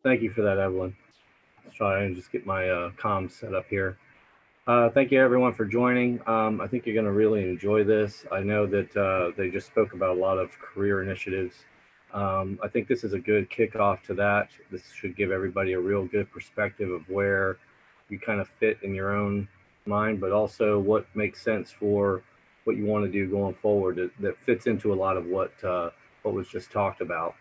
Thank you for that, Evelyn. Let's try and just get my comms set up here. Thank you, everyone, for joining. I think you're going to really enjoy this. I know that they just spoke about a lot of career initiatives. I think this is a good kickoff to that. This should give everybody a real good perspective of where you kind of fit in your own mind, but also what makes sense for what you want to do going forward that fits into a lot of what was just talked about.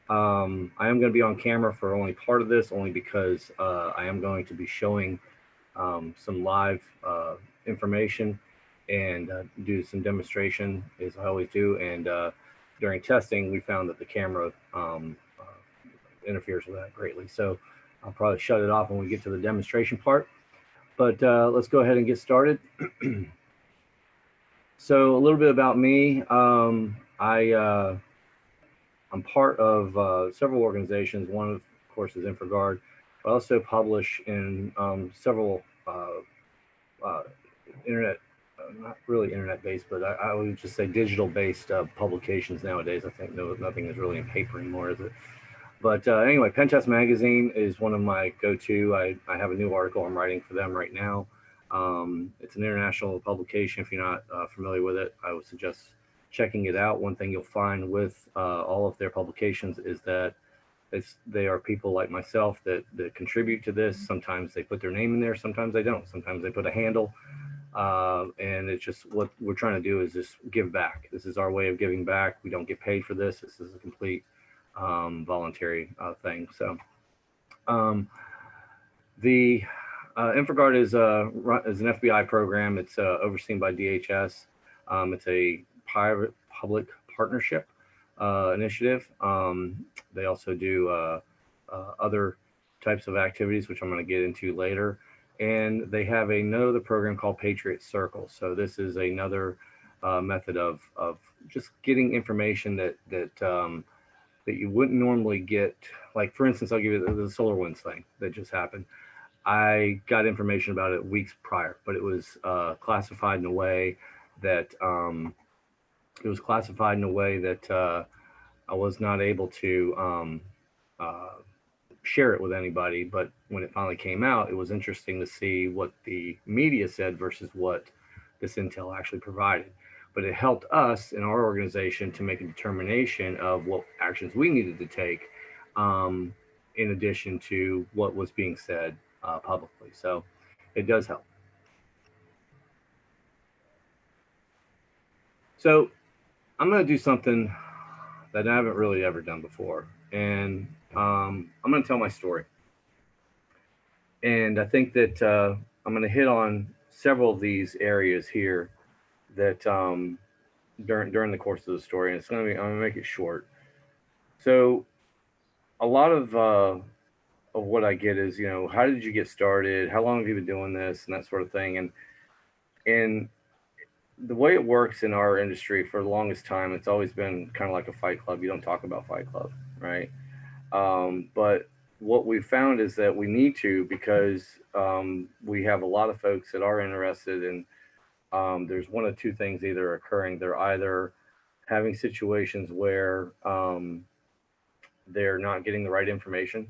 I am going to be on camera for only part of this, only because I am going to be showing some live information and do some demonstration, as I always do. And during testing, we found that the camera interferes with that greatly. So I'll probably shut it off when we get to the demonstration part. But let's go ahead and get started. So a little bit about me. I'm part of several organizations. One, of course, is InfraGard. I also publish in several uh, internet, not really internet-based, but I would just say digital-based publications nowadays. I think nothing is really in paper anymore, is it? But anyway, Pentest Magazine is one of my go-to. I have a new article I'm writing for them right now. It's an international publication. If you're not familiar with it, I would suggest checking it out. One thing you'll find with all of their publications is that they are people like myself that contribute to this. Sometimes they put their name in there, sometimes they don't. Sometimes they put a handle, and it's just what we're trying to do is just give back. This is our way of giving back. We don't get paid for this. This is a complete voluntary thing. So um, the InfraGard is an FBI program. It's overseen by DHS. It's a private public partnership initiative. They also do other types of activities, which I'm going to get into later. And they have another program called Patriot Circle. So this is another method of just getting information that you wouldn't normally get. Like, for instance, I'll give you the SolarWinds thing that just happened. I got information about it weeks prior, but it was classified in a way that I was not able to uh, share it with anybody. But when it finally came out, it was interesting to see what the media said versus what this intel actually provided. But it helped us in our organization to make a determination of what actions we needed to take, um, in addition to what was being said publicly. So it does help. So I'm going to do something that I haven't really ever done before. And I'm going to tell my story. And I think that I'm going to hit on several of these areas here that during the course of the story. And it's going to be I'm going to make it short. So a lot of what I get is, how did you get started? How long have you been doing this, and that sort of thing. And the way it works in our industry for the longest time, it's always been kind of like a fight club. You don't talk about fight club, right? But what we found is that we need to, because we have a lot of folks that are interested in. There's one of two things either occurring. They're either having situations where they're not getting the right information,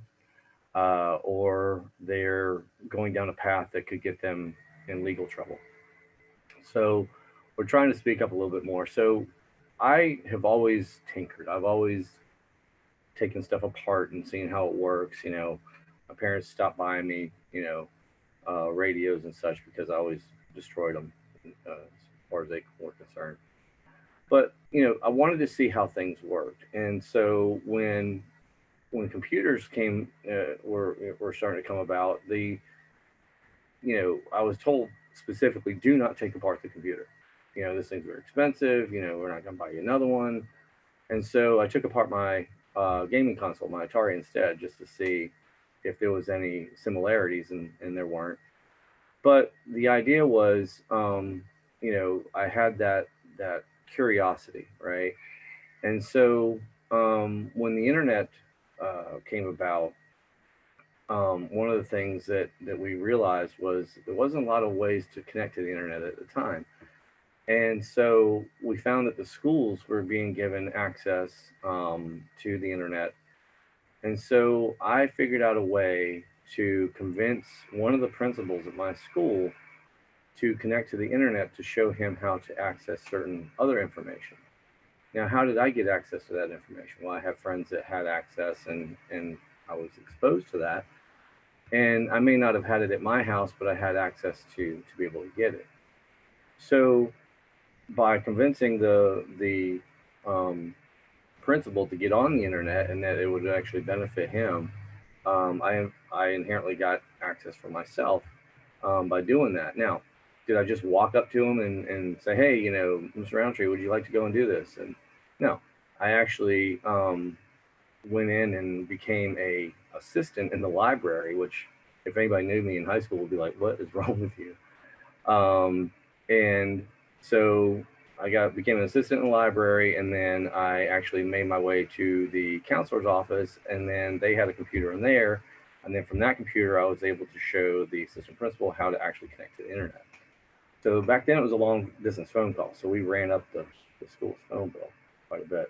or they're going down a path that could get them in legal trouble. So we're trying to speak up a little bit more. So I have always tinkered. I've always taken stuff apart and seen how it works. My parents stopped buying me, radios and such because I always destroyed them as far as they were concerned. But I wanted to see how things worked, and so when computers were starting to come about, I was told specifically, do not take apart the computer. This thing's very expensive. We're not going to buy you another one. And so I took apart my gaming console, my Atari, instead, just to see if there was any similarities, and there weren't. But the idea was, I had that curiosity, right? And so when the internet came about, one of the things that we realized was there wasn't a lot of ways to connect to the internet at the time. And so we found that the schools were being given access to the internet And so I figured out a way to convince one of the principals at my school to connect to the internet to show him how to access certain other information. Now, how did I get access to that information? Well, I have friends that had access, and I was exposed to that. And I may not have had it at my house, but I had access to be able to get it. So by convincing the principal to get on the internet and that it would actually benefit him, I inherently got access for myself by doing that. Now, did I just walk up to him and say, hey, Mr. Roundtree, would you like to go and do this? And no, I actually went in and became a assistant in the library, which if anybody knew me in high school would be like, what is wrong with you? And so I became an assistant in the library, and then I actually made my way to the counselor's office, and then they had a computer in there. And then from that computer, I was able to show the assistant principal how to actually connect to the internet. So back then it was a long distance phone call. So we ran up the school's phone bill quite a bit.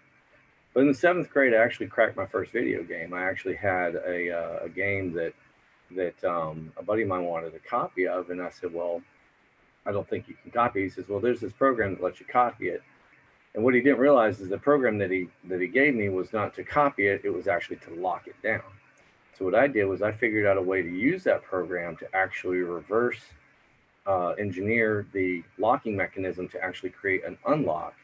But in the 7th grade, I actually cracked my first video game. I actually had a game that a buddy of mine wanted a copy of, and I said, well, I don't think you can copy it. He says, well, there's this program that lets you copy it. And what he didn't realize is the program that he gave me was not to copy it, it was actually to lock it down. So what I did was I figured out a way to use that program to actually reverse engineer the locking mechanism to actually create an unlock.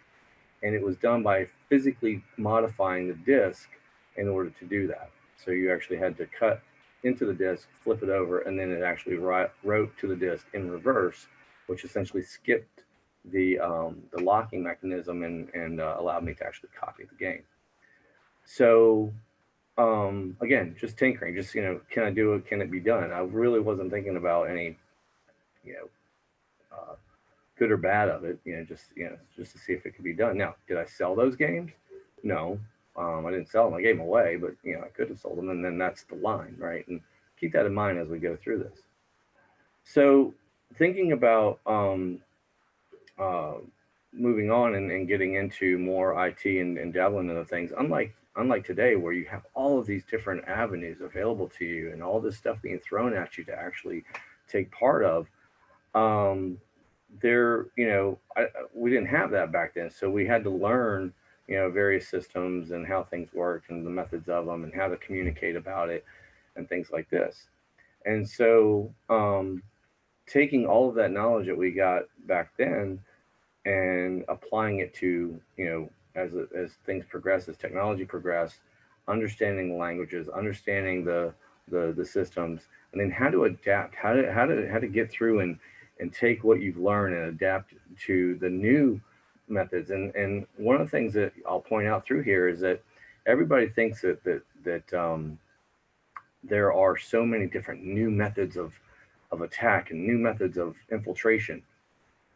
And it was done by physically modifying the disk in order to do that. So you actually had to cut into the disk, flip it over, and then it actually wrote to the disk in reverse, which essentially skipped the locking mechanism and allowed me to actually copy the game. So again, just tinkering, just can I do it? Can it be done? I really wasn't thinking about any good or bad of it, just to see if it could be done. Now, did I sell those games? No, I didn't sell them. I gave them away, but I could have sold them, and then that's the line, right? And keep that in mind as we go through this. So, thinking about moving on and getting into more IT and dabbling into things, unlike today, where you have all of these different avenues available to you and all this stuff being thrown at you to actually take part of. We didn't have that back then, so we had to learn various systems and how things worked and the methods of them and how to communicate about it and things like this. And so taking all of that knowledge that we got back then and applying it to as things progress, as technology progressed, understanding languages, understanding the systems, and then how to adapt, how to get through and take what you've learned and adapt to the new methods. And one of the things that I'll point out through here is that everybody thinks that there are so many different new methods of attack and new methods of infiltration.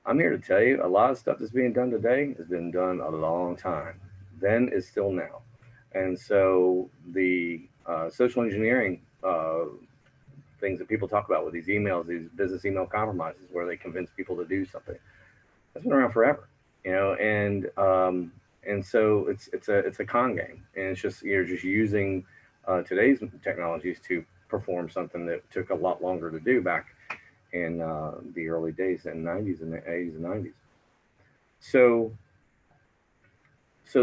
I'm here to tell you, a lot of stuff that's being done today has been done a long time. Then is still now. And so the social engineering things that people talk about with these emails, these business email compromises, where they convince people to do something, that's been around forever, and so it's a con game, and it's just you're just using today's technologies to perform something that took a lot longer to do back in the early days in 90s and the 80s and 90s. So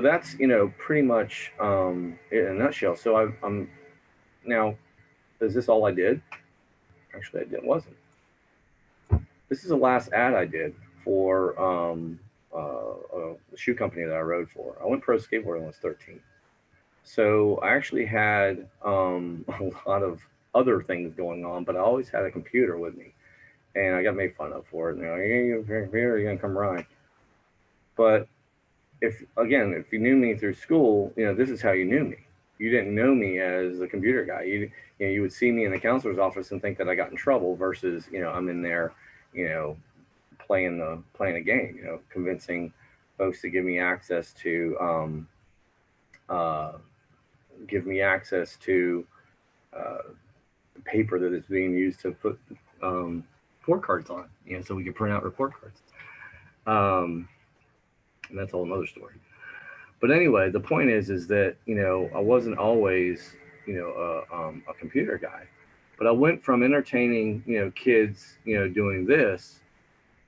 that's pretty much in a nutshell. So I'm now, is this all I did? Actually, it wasn't. This is the last ad I did for a shoe company that I rode for. I went pro skateboarding when I was 13. So I actually had a lot of other things going on, but I always had a computer with me. And I got made fun of for it. You're going to come ride. But if you knew me through school, this is how you knew me. You didn't know me as a computer guy. You would see me in the counselor's office and think that I got in trouble versus, I'm in there, playing a game, convincing folks to give me access to paper that is being used to put report cards on, so we can print out report cards. And that's a whole another story. But anyway, the point is that, I wasn't always, a computer guy. But I went from entertaining, kids, doing this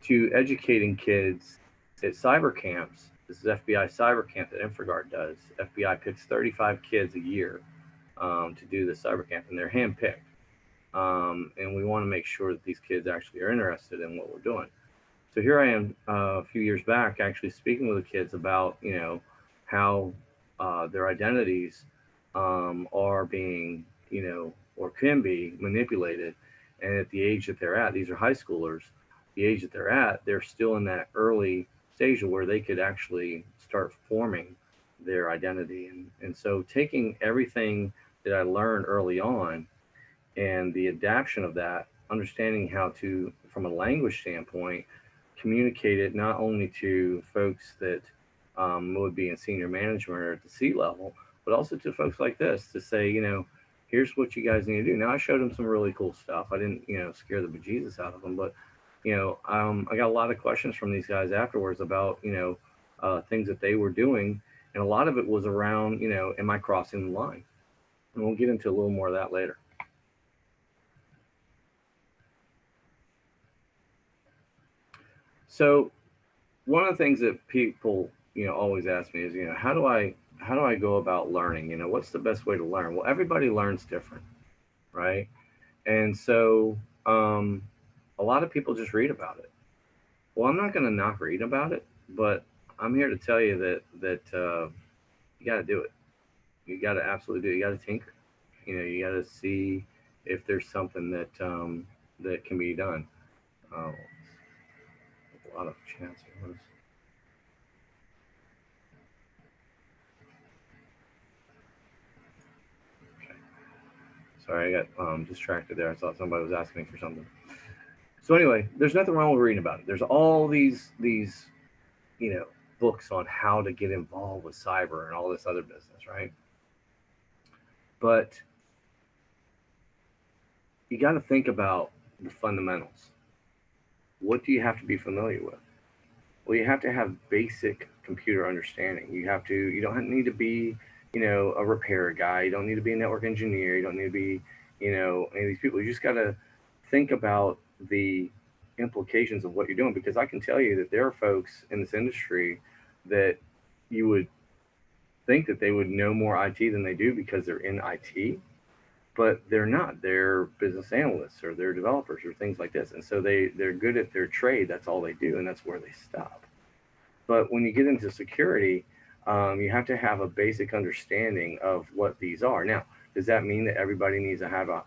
to educating kids at cyber camps. This is FBI cyber camp that InfraGard does. FBI picks 35 kids a year to do the cyber camp, and they're handpicked. And we want to make sure that these kids actually are interested in what we're doing. So here I am a few years back, actually speaking with the kids about, how their identities are being, or can be manipulated. And at the age that they're at, these are high schoolers, the age that they're at, they're still in that early stage of where they could actually start forming their identity. And so taking everything that I learned early on and the adaptation of that, understanding how to, from a language standpoint, communicate it not only to folks that would be in senior management or at the C level, but also to folks like this to say, here's what you guys need to do. Now, I showed them some really cool stuff. I didn't, scare the bejesus out of them, but, I got a lot of questions from these guys afterwards about, things that they were doing. And a lot of it was around, am I crossing the line? And we'll get into a little more of that later. So one of the things that people, always ask me is, how do I go about learning? What's the best way to learn? Well, everybody learns different, right? And so a lot of people just read about it. Well, I'm not going to not read about it, but I'm here to tell you that you got to do it. You got to absolutely do it. You got to tinker. You got to see if there's something that that can be done. Oh, a lot of chance here. Okay. Sorry, I got distracted there. I thought somebody was asking me for something. So anyway, there's nothing wrong with reading about it. There's all these books on how to get involved with cyber and all this other business, right? But you got to think about the fundamentals. What do you have to be familiar with? Well, you have to have basic computer understanding. You don't need to be, a repair guy. You don't need to be a network engineer. You don't need to be, any of these people. You just got to think about the implications of what you're doing, because I can tell you that there are folks in this industry that you would think that they would know more IT than they do because they're in IT, but they're not. They're business analysts or they're developers or things like this. And so they're good at their trade. That's all they do. And that's where they stop. But when you get into security, you have to have a basic understanding of what these are. Now, does that mean that everybody needs to have a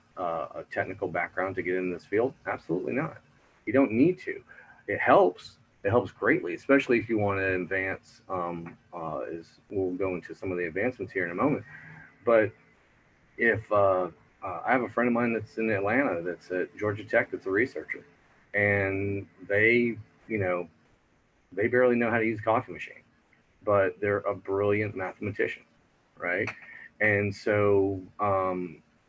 technical background to get in this field? Absolutely not. You don't need to. It helps. It helps greatly, especially if you want to advance. As we'll go into some of the advancements here in a moment. But if I have a friend of mine that's in Atlanta, that's at Georgia Tech, that's a researcher, and they barely know how to use a coffee machine, but they're a brilliant mathematician, right? And so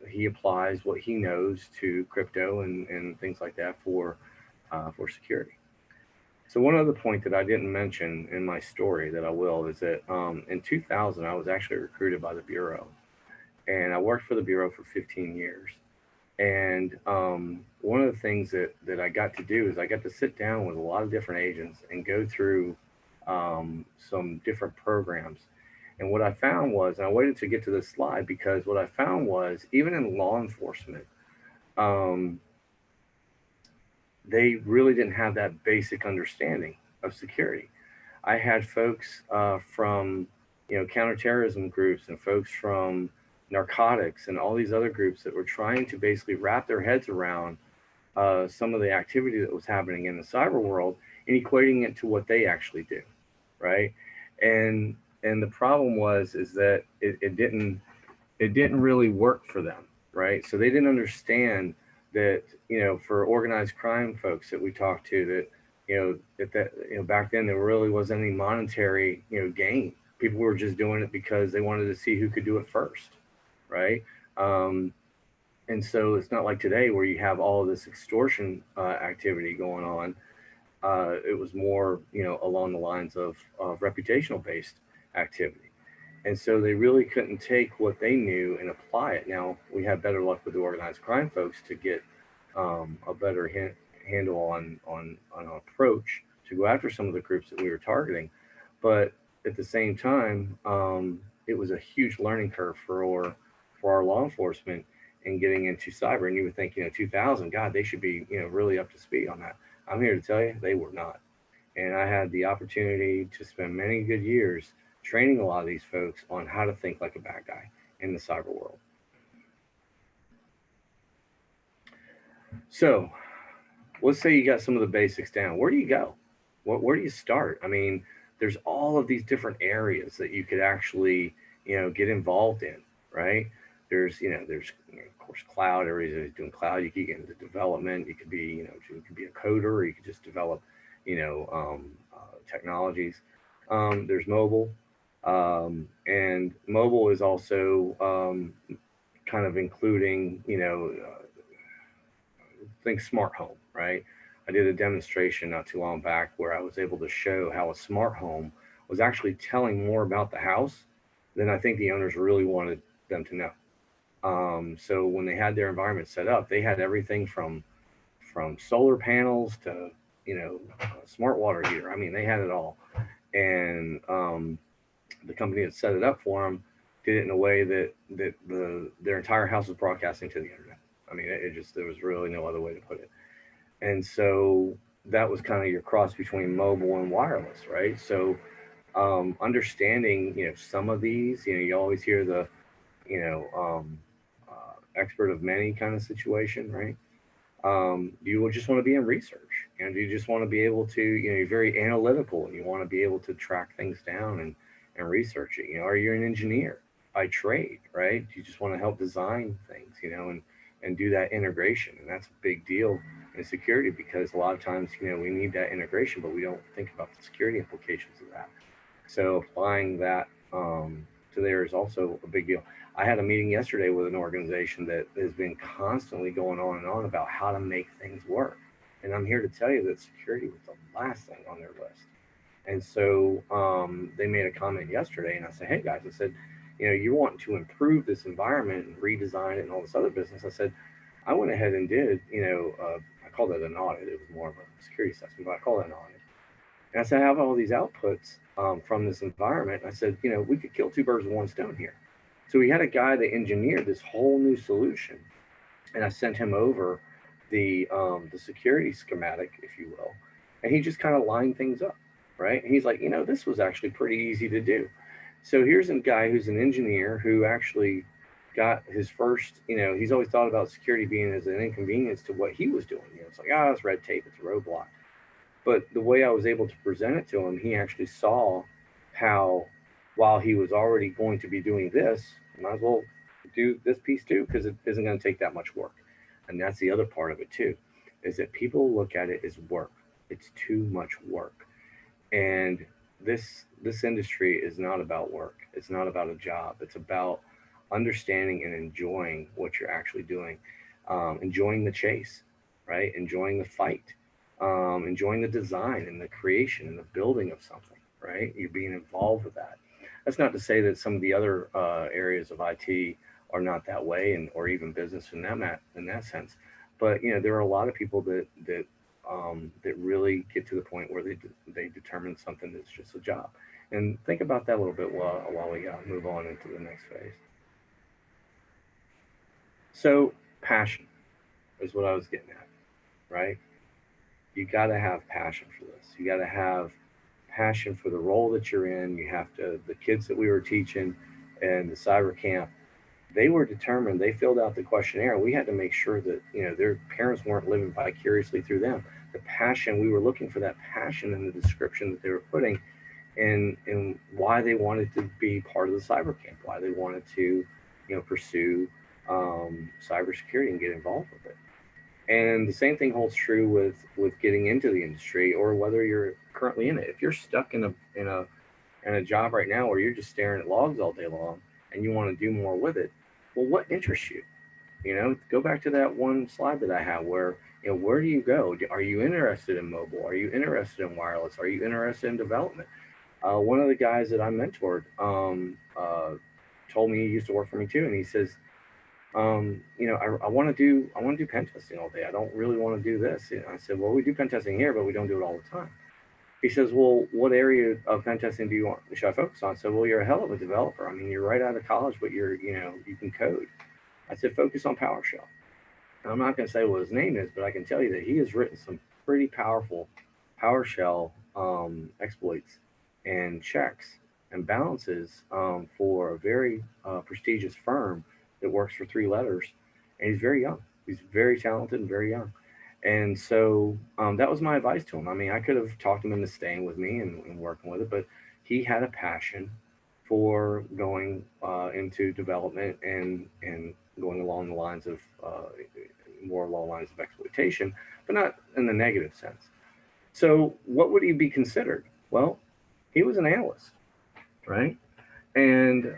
he applies what he knows to crypto and things like that for security. So one other point that I didn't mention in my story that I will is that in 2000 I was actually recruited by the Bureau, and I worked for the Bureau for 15 years. And one of the things that I got to do is I got to sit down with a lot of different agents and go through some different programs. And what I found was, and I waited to get to this slide because what I found was, even in law enforcement, um, they really didn't have that basic understanding of security. I had folks from counterterrorism groups and folks from narcotics and all these other groups that were trying to basically wrap their heads around some of the activity that was happening in the cyber world and equating it to what they actually do, right? And the problem is that it didn't really work for them, right? So they didn't understand that, for organized crime folks that we talked to, that back then there really wasn't any monetary gain. People were just doing it because they wanted to see who could do it first, right? And so it's not like today where you have all of this extortion activity going on. It was more along the lines of reputational based activity. And so they really couldn't take what they knew and apply it. Now we have better luck with the organized crime folks to get a better handle on an approach to go after some of the groups that we were targeting. But at the same time, it was a huge learning curve for our law enforcement in getting into cyber. And you would think, 2000, God, they should be, really up to speed on that. I'm here to tell you, they were not. And I had the opportunity to spend many good years training a lot of these folks on how to think like a bad guy in the cyber world. So let's say you got some of the basics down. Where do you go? Where do you start? I mean, there's all of these different areas that you could actually, get involved in, right? There's of course cloud. Everybody's doing cloud. You could get into development. You could be, you could be a coder, or you could just develop, technologies. There's mobile, and mobile is also kind of including, think smart home, right? I did a demonstration not too long back where I was able to show how a smart home was actually telling more about the house than I think the owners really wanted them to know. So when they had their environment set up, they had everything from solar panels to smart water heater. I mean, they had it all, and the company that set it up for them did it in a way that their entire house was broadcasting to the internet. I mean, it just there was really no other way to put it. And so that was kind of your cross between mobile and wireless, right? So understanding, some of these, you always hear the, you know, um, expert of many kind of situation, right? You will just want to be in research, and you just want to be able to, you're very analytical, and you want to be able to track things down and research it. Are you an engineer by trade, right? You just want to help design things, and do that integration, and that's a big deal in security because a lot of times, we need that integration, but we don't think about the security implications of that. So applying that to there is also a big deal. I had a meeting yesterday with an organization that has been constantly going on and on about how to make things work. And I'm here to tell you that security was the last thing on their list. And so they made a comment yesterday, and I said, "Hey guys," I said, "you want to improve this environment and redesign it and all this other business." I said, "I went ahead and did, I called it an audit. It was more of a security assessment, but I call it an audit. And I said, I have all these outputs from this environment. And I said, we could kill two birds with one stone here." So we had a guy that engineered this whole new solution, and I sent him over the security schematic, if you will, and he just kind of lined things up, right? And he's like, this was actually pretty easy to do. So here's a guy who's an engineer who actually got his first, he's always thought about security being as an inconvenience to what he was doing. It's like, it's red tape, it's a roadblock. But the way I was able to present it to him, he actually saw how, while he was already going to be doing this, might as well do this piece too, because it isn't going to take that much work. And that's the other part of it too, is that people look at it as work. It's too much work. And this industry is not about work. It's not about a job. It's about understanding and enjoying what you're actually doing, enjoying the chase, right? Enjoying the fight, enjoying the design and the creation and the building of something, right? You're being involved with that. That's not to say that some of the other areas of IT are not that way, and or even business in that sense. But there are a lot of people that really get to the point where they determine something that's just a job. And think about that a little bit while we move on into the next phase. So passion is what I was getting at, right? You got to have passion for this. You got to have passion for the role that you're in. You have to, the kids that we were teaching and the cyber camp, they were determined. They filled out the questionnaire. We had to make sure that, their parents weren't living vicariously through them. The passion, we were looking for that passion in the description that they were putting, and why they wanted to be part of the cyber camp, why they wanted to, pursue cybersecurity and get involved with it. And the same thing holds true with getting into the industry, or whether you're currently in it. If you're stuck in a job right now where you're just staring at logs all day long and you want to do more with it, well, what interests you? Go back to that one slide that I have where, where do you go? Are you interested in mobile? Are you interested in wireless? Are you interested in development? one of the guys that I mentored told me, he used to work for me too, and he says, I want to do pen testing all day. I don't really want to do this. And I said, well, we do pen testing here, but we don't do it all the time. He says, well, what area of pen testing should I focus on? I said, well, you're a hell of a developer. I mean, you're right out of college, but you can code. I said, focus on PowerShell. And I'm not going to say what his name is, but I can tell you that he has written some pretty powerful PowerShell exploits and checks and balances for a very prestigious firm that works for three letters. And he's very young. He's very talented and very young. And so that was my advice to him. I mean, I could have talked him into staying with me and working with it, but he had a passion for going into development and going along the lines of more along the lines of exploitation, but not in the negative sense. So, what would he be considered? Well, he was an analyst, right? And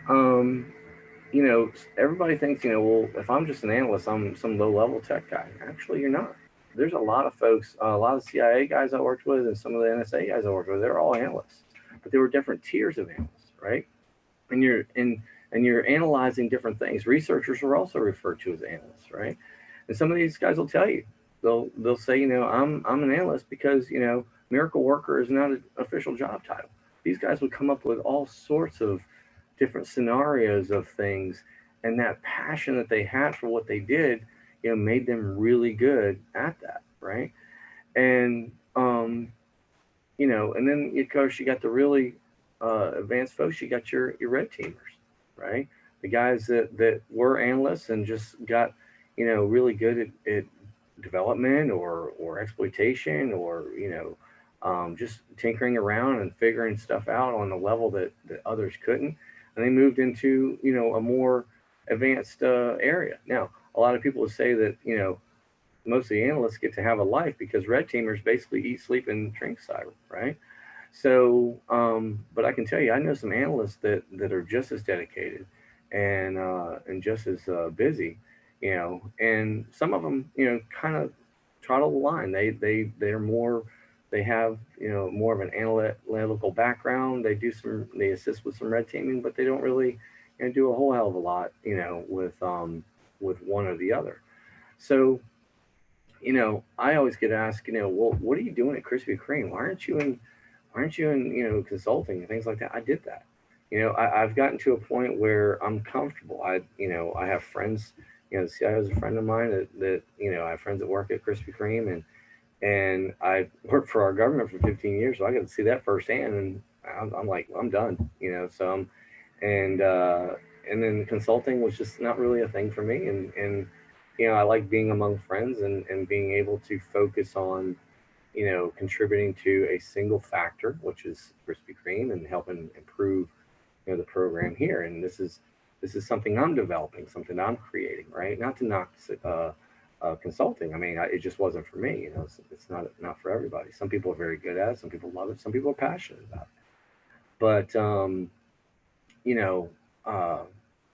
everybody thinks, well, if I'm just an analyst, I'm some low-level tech guy. Actually, you're not. There's a lot of folks, a lot of CIA guys I worked with, and some of the NSA guys I worked with. They're all analysts, but there were different tiers of analysts, right? And you're analyzing different things. Researchers are also referred to as analysts, right? And some of these guys will tell you, they'll say, I'm an analyst because miracle worker is not an official job title. These guys would come up with all sorts of different scenarios of things, and that passion that they had for what they did, made them really good at that, right? And and then of course you got the really advanced folks. You got your red teamers, right? The guys that were analysts and just got really good at development or exploitation or just tinkering around and figuring stuff out on a level that others couldn't, and they moved into a more advanced area. Now, a lot of people would say that most of the analysts get to have a life because red teamers basically eat, sleep, and drink cyber, right? So, but I can tell you, I know some analysts that are just as dedicated and just as busy, and some of them, kind of trottle the line. They're more, they have more of an analytical background. They assist with some red teaming, but they don't really do a whole hell of a lot, with one or the other. So, I always get asked, well, what are you doing at Krispy Kreme? Why aren't you in consulting and things like that? I did that. I've gotten to a point where I'm comfortable. I have friends. The CIO is a friend of mine that I have friends that work at Krispy Kreme, and I worked for our government for 15 years, so I got to see that firsthand. And I'm like, I'm done. So and then consulting was just not really a thing for me, and I like being among friends and being able to focus on contributing to a single factor, which is Krispy Kreme, and helping improve, the program here. And this is something I'm developing, something I'm creating, right? Not to knock consulting. I mean, it just wasn't for me. It's not for everybody. Some people are very good at it. Some people love it. Some people are passionate about it. But you know, uh,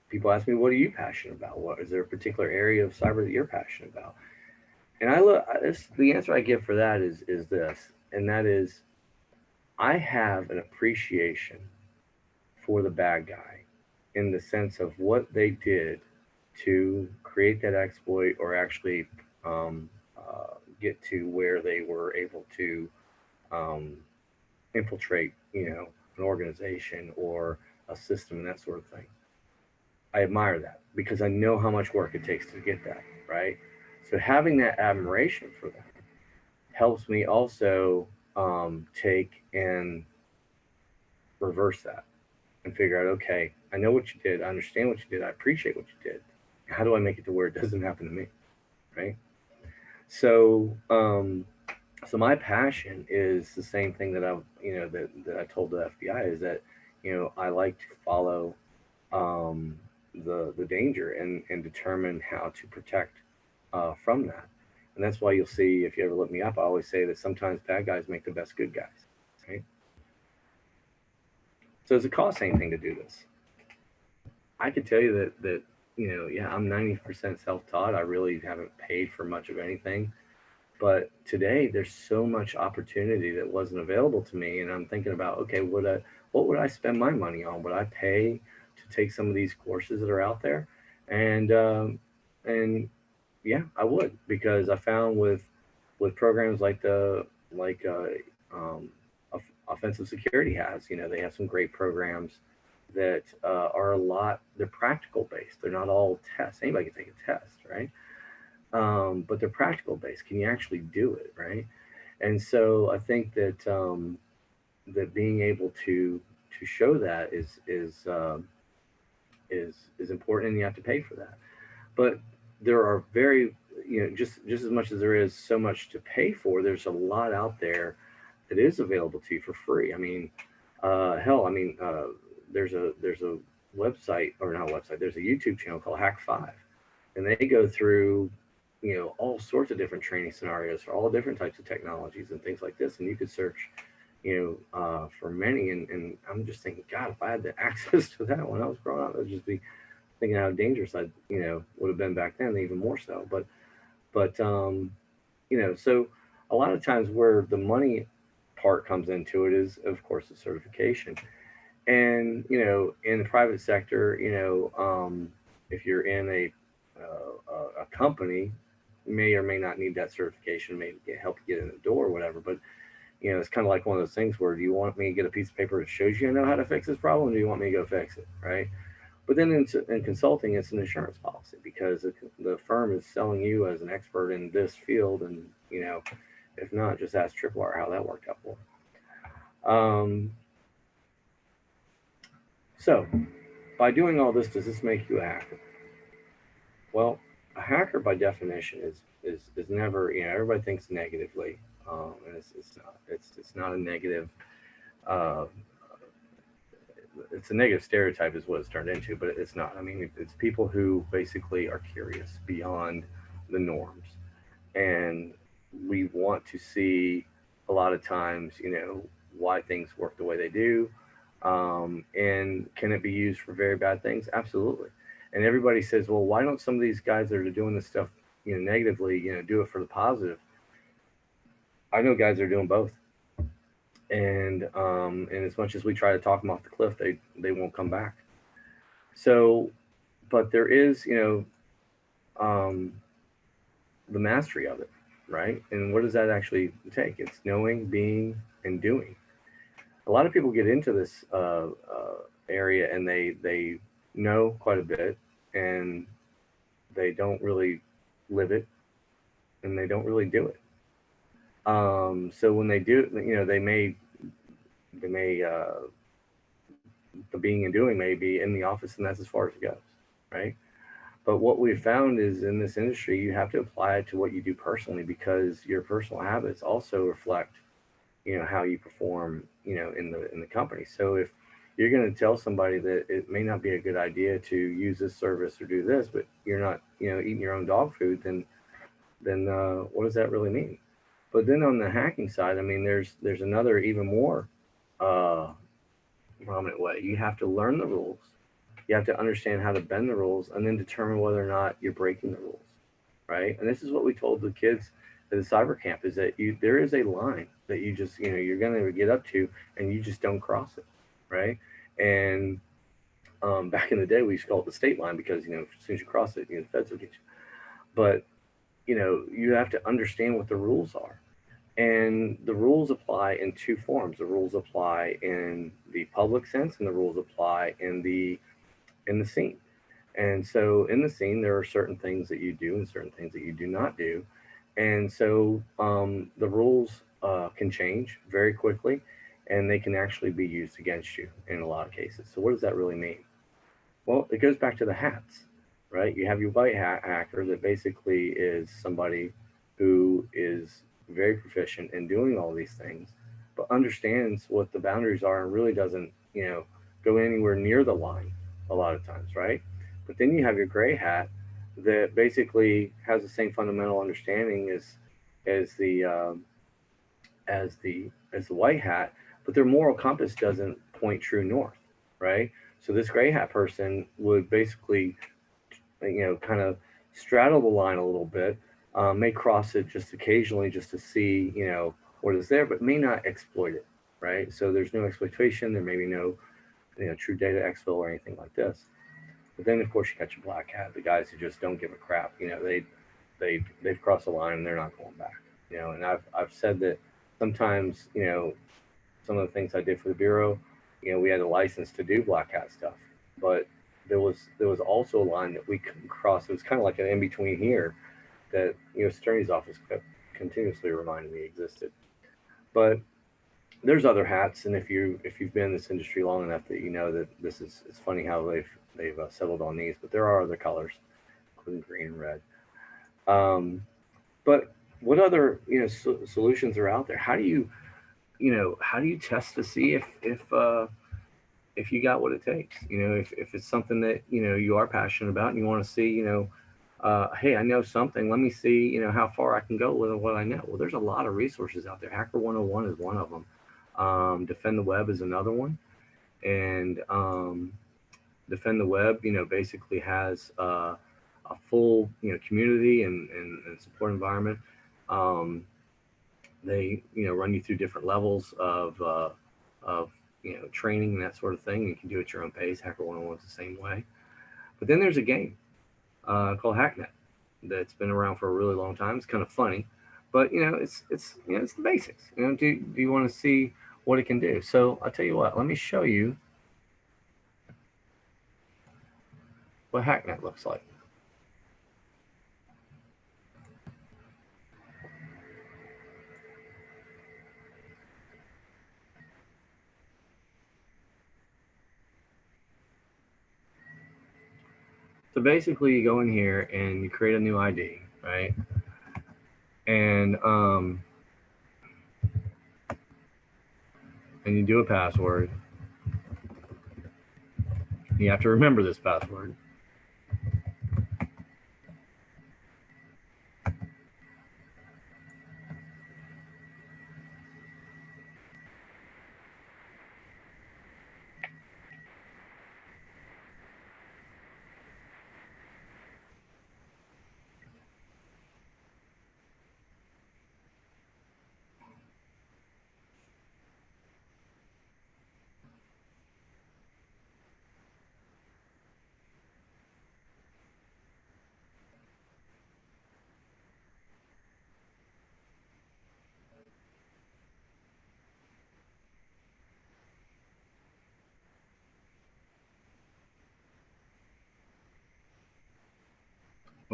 people ask me, "What are you passionate about? What is there a particular area of cyber that you're passionate about?" And the answer I give for that is this, and that is, I have an appreciation for the bad guy in the sense of what they did to create that exploit or actually get to where they were able to um, infiltrate, an organization or a system and that sort of thing. I admire that because I know how much work it takes to get that, right? So having that admiration for them helps me also take and reverse that and figure out, okay, I know what you did, I understand what you did, I appreciate what you did. How do I make it to where it doesn't happen to me, right? So, so my passion is the same thing that that I told the FBI is that, I like to follow the danger and determine how to protect from that. And that's why you'll see, if you ever look me up, I always say that sometimes bad guys make the best good guys, right? So does it cost anything to do this? I could tell you that yeah, I'm 90% self-taught. I really haven't paid for much of anything. But today there's so much opportunity that wasn't available to me, and I'm thinking about, okay, what would I spend my money on? Would I pay to take some of these courses that are out there? And and yeah, I would, because I found with programs like the like offensive security has, they have some great programs that are a lot. They're practical based. They're not all tests. Anybody can take a test, right? But they're practical based. Can you actually do it, right? And so I think that that being able to show that is important, and you have to pay for that. But there are very, just as much as there is so much to pay for, there's a lot out there that is available to you for free. I mean, hell, I mean, there's a website, or not a website. There's a YouTube channel called Hack Five, and they go through, all sorts of different training scenarios for all different types of technologies and things like this. And you could search, for many. And I'm just thinking, God, if I had the access to that when I was growing up, I'd just be thinking how dangerous I, would have been back then, even more so. But so a lot of times where the money part comes into it is, of course, the certification. And in the private sector, if you're in a company, may or may not need that certification, may help you get in the door or whatever. But it's kind of like one of those things where, do you want me to get a piece of paper that shows you I know how to fix this problem, or do you want me to go fix it, right? But then in consulting, it's an insurance policy, because the firm is selling you as an expert in this field, and if not, just ask Tripwire how that worked out for them. So, by doing all this, does this make you a hacker? Well, a hacker by definition is never, everybody thinks negatively, and it's not. It's not a negative. Uh, it's a negative stereotype is what it's turned into, but it's not. I mean, it's people who basically are curious beyond the norms, and we want to see a lot of times, why things work the way they do, and can it be used for very bad things? Absolutely. And everybody says, well, why don't some of these guys that are doing this stuff, negatively, do it for the positive? I know guys are doing both. And as much as we try to talk them off the cliff, they won't come back. So, but there is, the mastery of it, right? And what does that actually take? It's knowing, being, and doing. A lot of people get into this area, and they know quite a bit, and they don't really live it, and they don't really do it. So when they do, they may the being and doing may be in the office, and that's as far as it goes, right? But what we've found is, in this industry, you have to apply it to what you do personally, because your personal habits also reflect, how you perform, in the company. So if you're going to tell somebody that it may not be a good idea to use this service or do this, but you're not, eating your own dog food, then what does that really mean? But then on the hacking side, I mean, there's another even more uh, prominent way. You have to learn the rules. You have to understand how to bend the rules, and then determine whether or not you're breaking the rules, right? And this is what we told the kids at the cyber camp, is that there is a line that you just, you're going to get up to, and you just don't cross it, right? And back in the day, we used to call it the state line, because, as soon as you cross it, the feds will get you. But, you have to understand what the rules are. And the rules apply in two forms. The rules apply in the public sense, and the rules apply in the scene. And so in the scene, there are certain things that you do and certain things that you do not do. And so the rules can change very quickly, and they can actually be used against you in a lot of cases. So what does that really mean? Well, it goes back to the hats, right? You have your white hat hacker that basically is somebody who is very proficient in doing all these things, but understands what the boundaries are, and really doesn't, go anywhere near the line a lot of times, right? But then you have your gray hat that basically has the same fundamental understanding as the as the white hat, but their moral compass doesn't point true north, right? So this gray hat person would basically, kind of straddle the line a little bit, may cross it just occasionally, just to see, what is there, but may not exploit it, right? So there's no exploitation. There may be no, true data exfil or anything like this. But then, of course, you got your black hat, the guys who just don't give a crap. They've crossed the line and they're not going back. And I've said that sometimes, some of the things I did for the bureau, we had a license to do black hat stuff, but there was also a line that we couldn't cross. It was kind of like an in between here that U.S. Attorney's Office kept continuously reminding me existed. But there's other hats, and if you've been in this industry long enough, that you know that this is it's funny how they've settled on these, but there are other colors, including green and red. Um, but what other solutions are out there? How do you test to see if you got what it takes? If it's something that you are passionate about and you want to see, hey, I know something. Let me see, how far I can go with what I know. Well, there's a lot of resources out there. Hacker 101 is one of them. Defend the Web is another one, and Defend the Web, basically has a full, community and support environment. Um, they, run you through different levels of training and that sort of thing. You can do it at your own pace. Hacker 101 is the same way. But then there's a game called Hacknet that's been around for a really long time. It's kind of funny, but it's the basics. Do you want to see what it can do? So I'll tell you what. Let me show you what Hacknet looks like. So basically, you go in here and you create a new ID, right? And you do a password. You have to remember this password.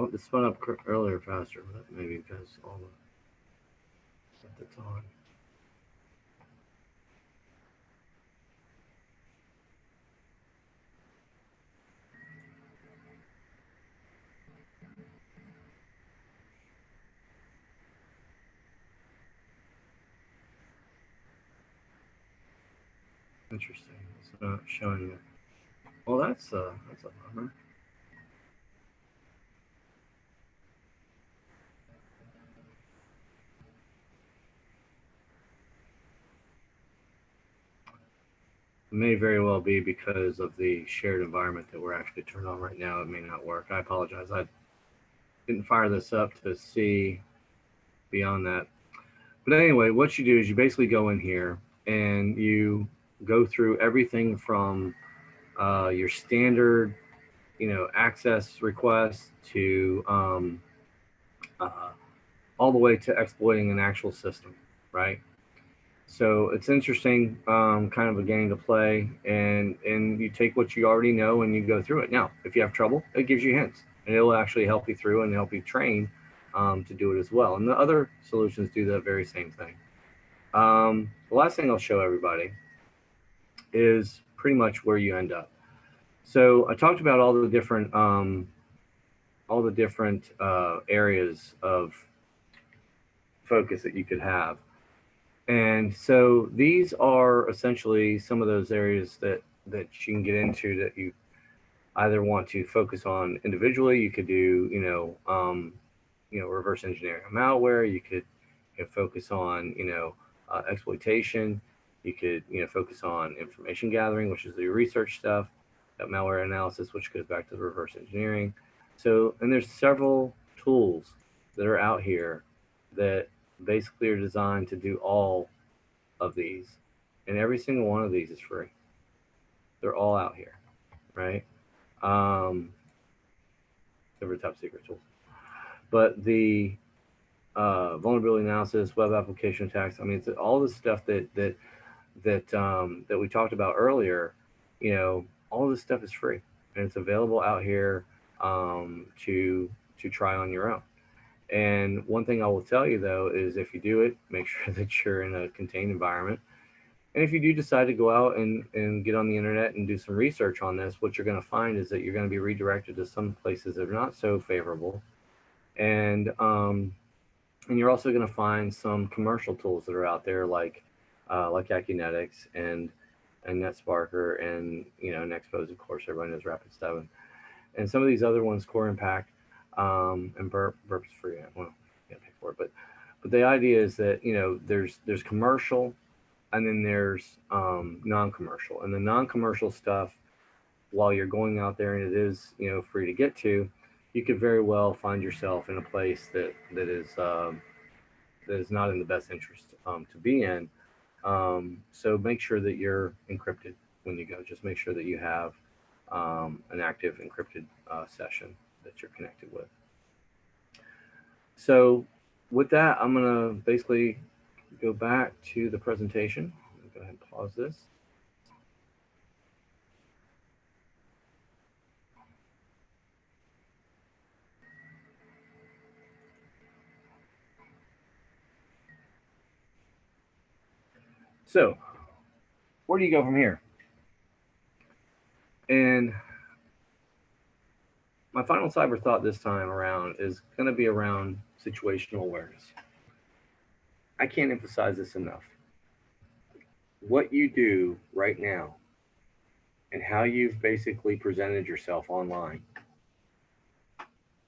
Well, it spun up earlier faster, but maybe because all the stuff that's on. Interesting. It's not showing it. Well, that's a bummer. It may very well be because of the shared environment that we're actually turned on right now. It may not work. I apologize. I didn't fire this up to see beyond that. But anyway, what you do is you basically go in here and you go through everything from your standard, access requests to uh, all the way to exploiting an actual system, right? So it's interesting, kind of a game to play, and you take what you already know and you go through it. Now, if you have trouble, it gives you hints, and it will actually help you through and help you train to do it as well. And the other solutions do the very same thing. The last thing I'll show everybody is pretty much where you end up. So I talked about all the different areas of focus that you could have. And so these are essentially some of those areas that you can get into that you either want to focus on individually. You could do, reverse engineering malware. You could focus on, exploitation. You could, focus on information gathering, which is the research stuff, malware analysis, which goes back to the reverse engineering. So, and there's several tools that are out here that basically are designed to do all of these. And every single one of these is free. They're all out here, right? Um, they're top secret tools. But the vulnerability analysis, web application attacks. I mean, it's all the stuff that we talked about earlier. You know, all of this stuff is free and it's available out here to try on your own. And one thing I will tell you though is if you do it, make sure that you're in a contained environment. And if you do decide to go out and get on the internet and do some research on this, what you're going to find is that you're going to be redirected to some places that are not so favorable. And and you're also going to find some commercial tools that are out there like Acunetics and NetSparker and Nexpose, of course, everybody knows Rapid7, and some of these other ones, Core Impact, and Burp's free. Well, you can't pay for it, but the idea is that there's commercial, and then there's non-commercial, and the non-commercial stuff, while you're going out there and it is free to get to, you could very well find yourself in a place that is not in the best interest to be in. So make sure that you're encrypted when you go. Just make sure that you have an active encrypted session that you're connected with. So with that, I'm going to basically go back to the presentation. Go ahead and pause this. So where do you go from here? And my final cyber thought this time around is going to be around situational awareness. I can't emphasize this enough. What you do right now and how you've basically presented yourself online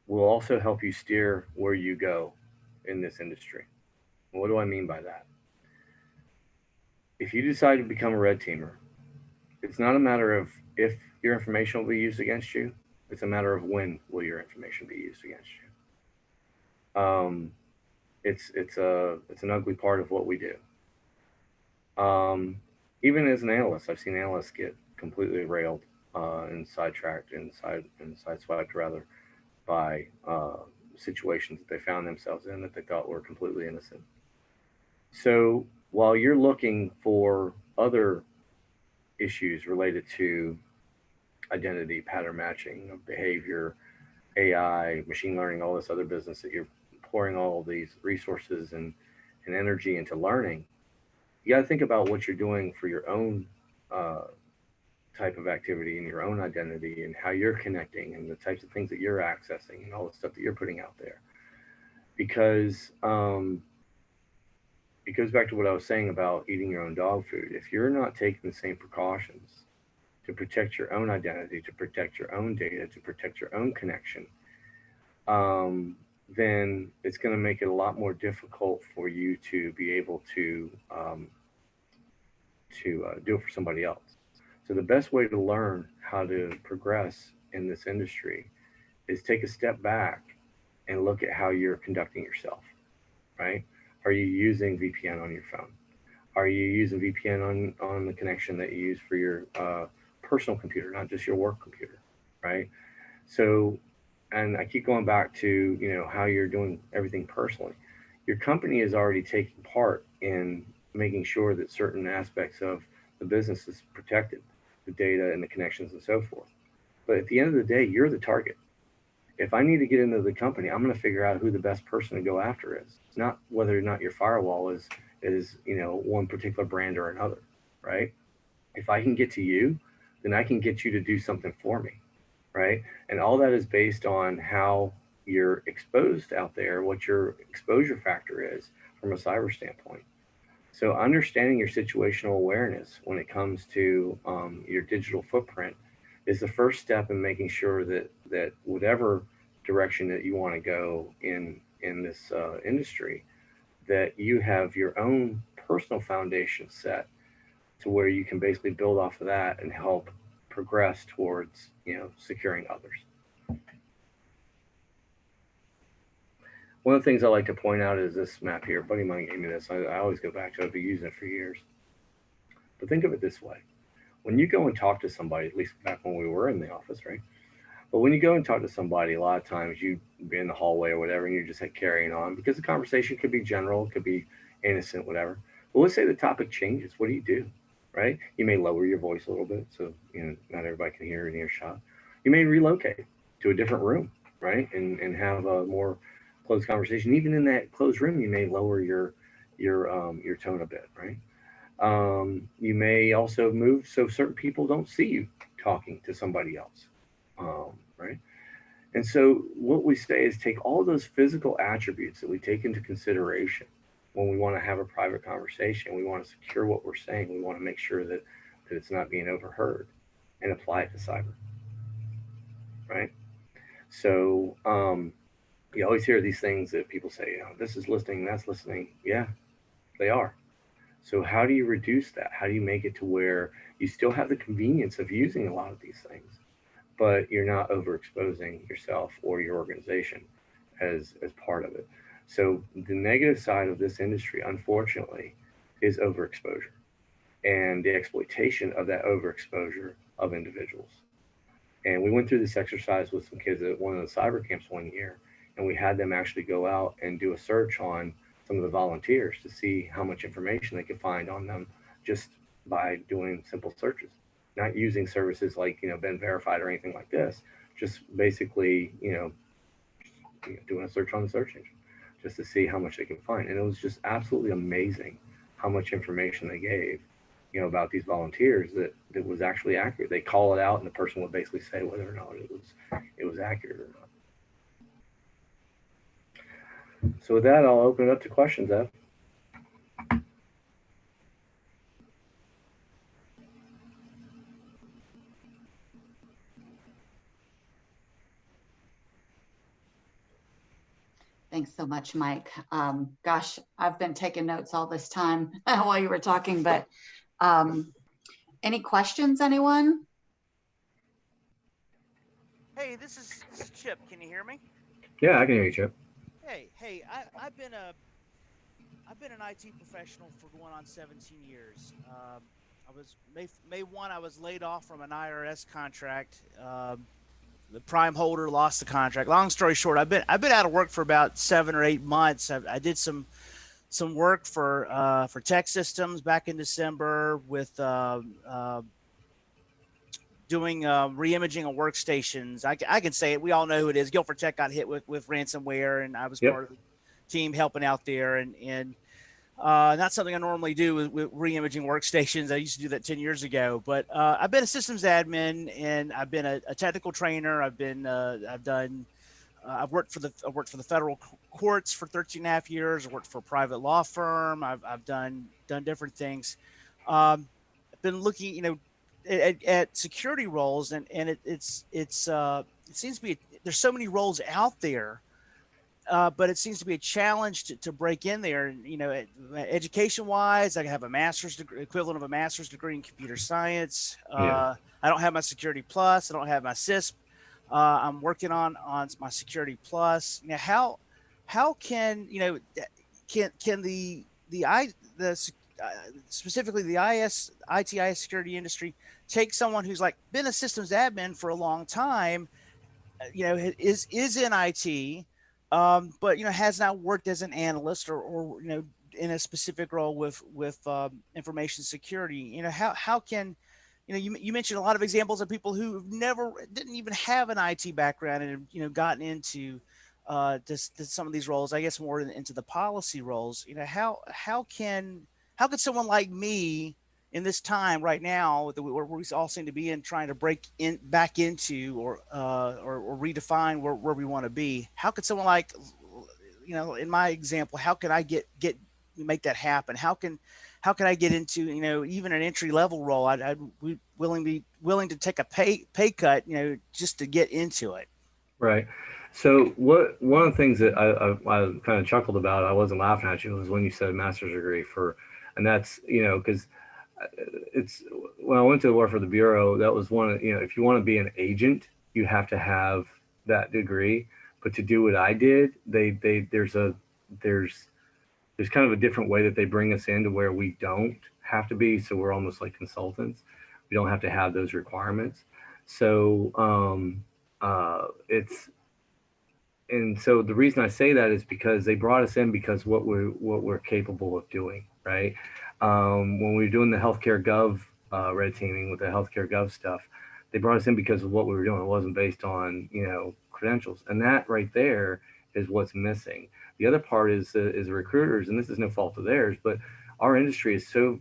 will also help you steer where you go in this industry. What do I mean by that? If you decide to become a red teamer, it's not a matter of if your information will be used against you. It's a matter of when will your information be used against you. It's an ugly part of what we do. Even as an analyst, I've seen analysts get completely railed and sidetracked and sideswiped rather by situations that they found themselves in that they thought were completely innocent. So while you're looking for other issues related to identity, pattern matching, behavior, AI, machine learning, all this other business that you're pouring all these resources and energy into learning, you got to think about what you're doing for your own type of activity and your own identity and how you're connecting and the types of things that you're accessing and all the stuff that you're putting out there. Because it goes back to what I was saying about eating your own dog food. If you're not taking the same precautions to protect your own identity, to protect your own data, to protect your own connection, then it's going to make it a lot more difficult for you to be able to do it for somebody else. So the best way to learn how to progress in this industry is take a step back and look at how you're conducting yourself, right? Are you using VPN on your phone? Are you using VPN on the connection that you use for your personal computer, not just your work computer, right? So, and I keep going back to, how you're doing everything personally. Your company is already taking part in making sure that certain aspects of the business is protected, the data and the connections and so forth. But at the end of the day, you're the target. If I need to get into the company, I'm going to figure out who the best person to go after is. It's not whether or not your firewall is one particular brand or another, right? If I can get to you, then I can get you to do something for me, right? And all that is based on how you're exposed out there, what your exposure factor is from a cyber standpoint. So understanding your situational awareness when it comes to your digital footprint is the first step in making sure that whatever direction that you want to go in this industry, that you have your own personal foundation set to where you can basically build off of that and help progress towards securing others. One of the things I like to point out is this map here. A buddy of mine gave me this. I always go back to it. I've been using it for years. But think of it this way. When you go and talk to somebody, at least back when we were in the office, right? But when you go and talk to somebody, a lot of times you be in the hallway or whatever, and you're just like carrying on because the conversation could be general, it could be innocent, whatever. But let's say the topic changes. What do? Right? You may lower your voice a little bit so not everybody can hear in earshot. You may relocate to a different room, right? And have a more closed conversation. Even in that closed room, you may lower your tone a bit, right? You may also move so certain people don't see you talking to somebody else, right? And so what we say is take all those physical attributes that we take into consideration when we want to have a private conversation. We want to secure what we're saying. We want to make sure that it's not being overheard, and apply it to cyber, right? So you always hear these things that people say, this is listening, that's listening. Yeah, they are. So how do you reduce that? How do you make it to where you still have the convenience of using a lot of these things, but you're not overexposing yourself or your organization as part of it? So the negative side of this industry, unfortunately, is overexposure and the exploitation of that overexposure of individuals. And we went through this exercise with some kids at one of the cyber camps one year, and we had them actually go out and do a search on some of the volunteers to see how much information they could find on them just by doing simple searches, not using services like been verified or anything like this, just basically doing a search on the search engine just to see how much they can find. And it was just absolutely amazing how much information they gave about these volunteers that was actually accurate. They call it out, and the person would basically say whether or not it was accurate or not. So with that, I'll open it up to questions, Ev. Thanks so much, Mike. Gosh, I've been taking notes all this time while you were talking, but any questions, anyone? Hey, this is Chip. Can you hear me? Yeah, I can hear you, Chip. Hey, I've been an IT professional for going on 17 years. I was May 1. I was laid off from an IRS contract. The prime holder lost the contract. Long story short, I've been out of work for about 7 or 8 months. I did some work for Tech Systems back in December with doing re-imaging of workstations. I can say it. We all know who it is. Guilford Tech got hit with ransomware, and I was part of the team helping out there. And not something I normally do with re-imaging workstations. I used to do that 10 years ago. But I've been a systems admin, and I've been a technical trainer. I've worked for the federal courts for 13 and a half years. I worked for a private law firm. I've done different things. I've been looking, at security roles, and it seems to be there's so many roles out there, but it seems to be a challenge to break in there. Education wise, I have a master's degree, equivalent of a master's degree in computer science. I don't have my Security Plus. I don't have my CISP. I'm working on my Security Plus. How can specifically the ITIS security industry take someone who's been a systems admin for a long time, is in IT, but has not worked as an analyst or in a specific role with information security. How can you mentioned a lot of examples of people who didn't even have an IT background and gotten into some of these roles, I guess more into the policy roles. How could someone like me in this time right now where we all seem to be in, trying to break back into or redefine where we want to be, how could someone in my example, how can I make that happen? How can I get into even an entry level role? I'd be willing to take a pay cut just to get into it. Right. So one of the things that I kind of chuckled about, I wasn't laughing at you, was when you said master's degree and that's because it's when I went to work for the bureau, that was one of if you want to be an agent, you have to have that degree. But to do what I did, there's kind of a different way that they bring us in to where we don't have to be. So we're almost like consultants. We don't have to have those requirements. So it's and so the reason I say that is because they brought us in because what we're capable of doing, right? When we were doing the healthcare gov red teaming with the healthcare gov stuff, they brought us in because of what we were doing. It wasn't based on credentials, and that right there is what's missing. The other part is recruiters, and this is no fault of theirs, but our industry is so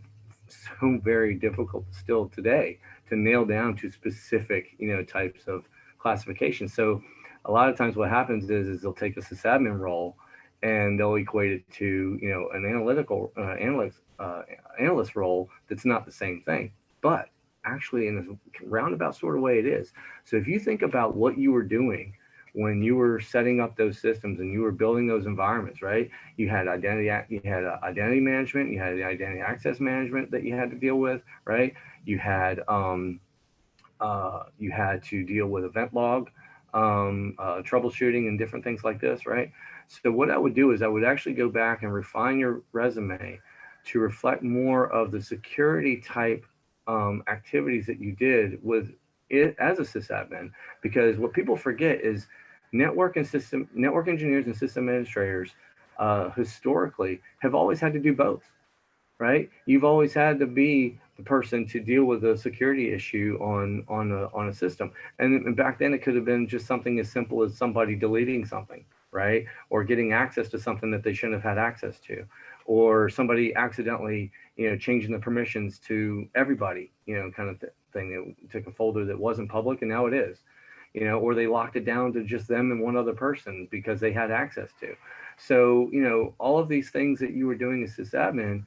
very difficult still today to nail down to specific types of classifications. So a lot of times what happens is they'll take a sysadmin role and they'll equate it to an analytical analyst role that's not the same thing, but actually in a roundabout sort of way it is. So if you think about what you were doing when you were setting up those systems and you were building those environments, right? You had identity management, you had the identity access management that you had to deal with, right? You had to deal with event log troubleshooting and different things like this, right? So what I would do is I would actually go back and refine your resume to reflect more of the security type activities that you did with it as a sysadmin, because what people forget is network engineers and system administrators historically have always had to do both, right? You've always had to be the person to deal with a security issue on a system. And back then it could have been just something as simple as somebody deleting something, right? Or getting access to something that they shouldn't have had access to, or somebody accidentally, changing the permissions to everybody, kind of thing. They took a folder that wasn't public and now it is, or they locked it down to just them and one other person because they had access to. So, all of these things that you were doing as sysadmin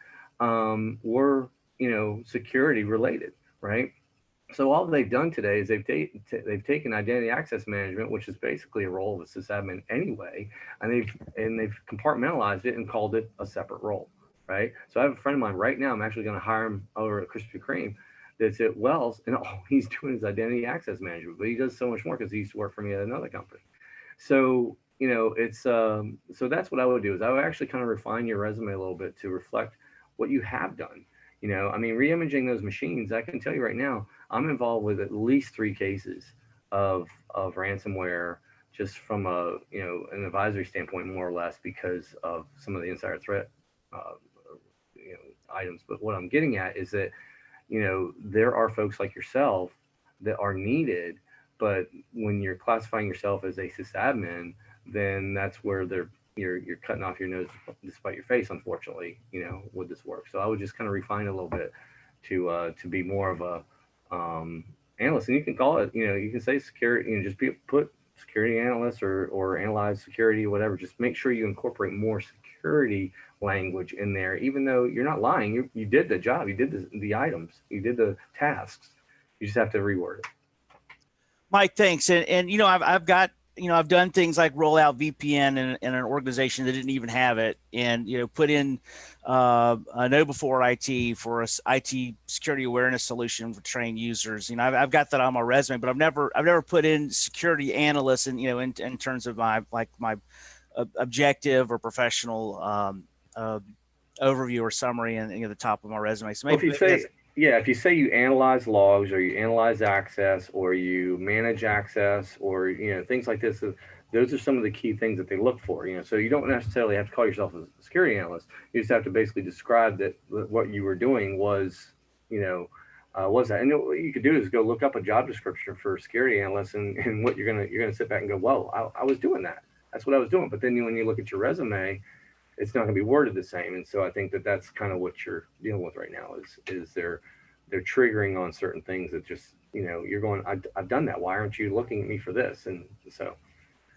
were, security related, right? So all they've done today is they've taken identity access management, which is basically a role of a sysadmin anyway, and they've compartmentalized it and called it a separate role, right? So I have a friend of mine right now. I'm actually going to hire him over at Krispy Kreme. That's at Wells, and all he's doing is identity access management, but he does so much more because he used to work for me at another company. So it's so that's what I would do is I would actually kind of refine your resume a little bit to reflect what you have done. I mean, re-imaging those machines, I can tell you right now, I'm involved with at least 3 cases of ransomware, just from a an advisory standpoint, more or less, because of some of the insider threat items. But what I'm getting at is that there are folks like yourself that are needed, but when you're classifying yourself as a sysadmin, then that's where you're cutting off your nose despite your face, unfortunately, with this work. So I would just kind of refine it a little bit to be more of a analyst, and you can call it, you can say security, just put security analyst or analyze security, whatever. Just make sure you incorporate more security language in there, even though you're not lying. You did the job, you did the items, you did the tasks. You just have to reword it. Mike, thanks. And I've got, I've done things like roll out VPN in an organization that didn't even have it, and put in a know before IT for a IT security awareness solution for trained users. I've got that on my resume, but I've never put in security analyst in terms of my objective or professional overview or summary and the top of my resume. So maybe if you say you analyze logs, or you analyze access, or you manage access, or things like this, those are some of the key things that they look for. So you don't necessarily have to call yourself a security analyst. You just have to basically describe that what you were doing was was that. And what you could do is go look up a job description for security analysts, and what you're gonna sit back and go, whoa, I was doing that. That's what I was doing. But then when you look at your resume, it's not going to be worded the same. And so I think that that's kind of what you're dealing with right now is they're triggering on certain things that just, you're going, I've done that. Why aren't you looking at me for this? And so.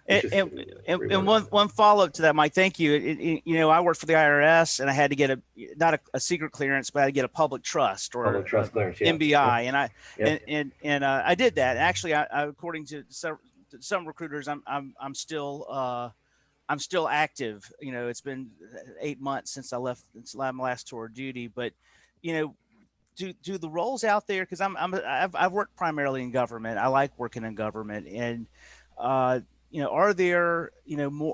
And one follow up to that, Mike, thank you. I worked for the IRS, and I had to get not a secret clearance, but I had to get a public trust or public trust clearance, yeah. MBI. And I did that. Actually, I according to some recruiters, I'm still active. It's been 8 months since since my last tour of duty, but do the roles out there, because I've worked primarily in government. I like working in government, and are there,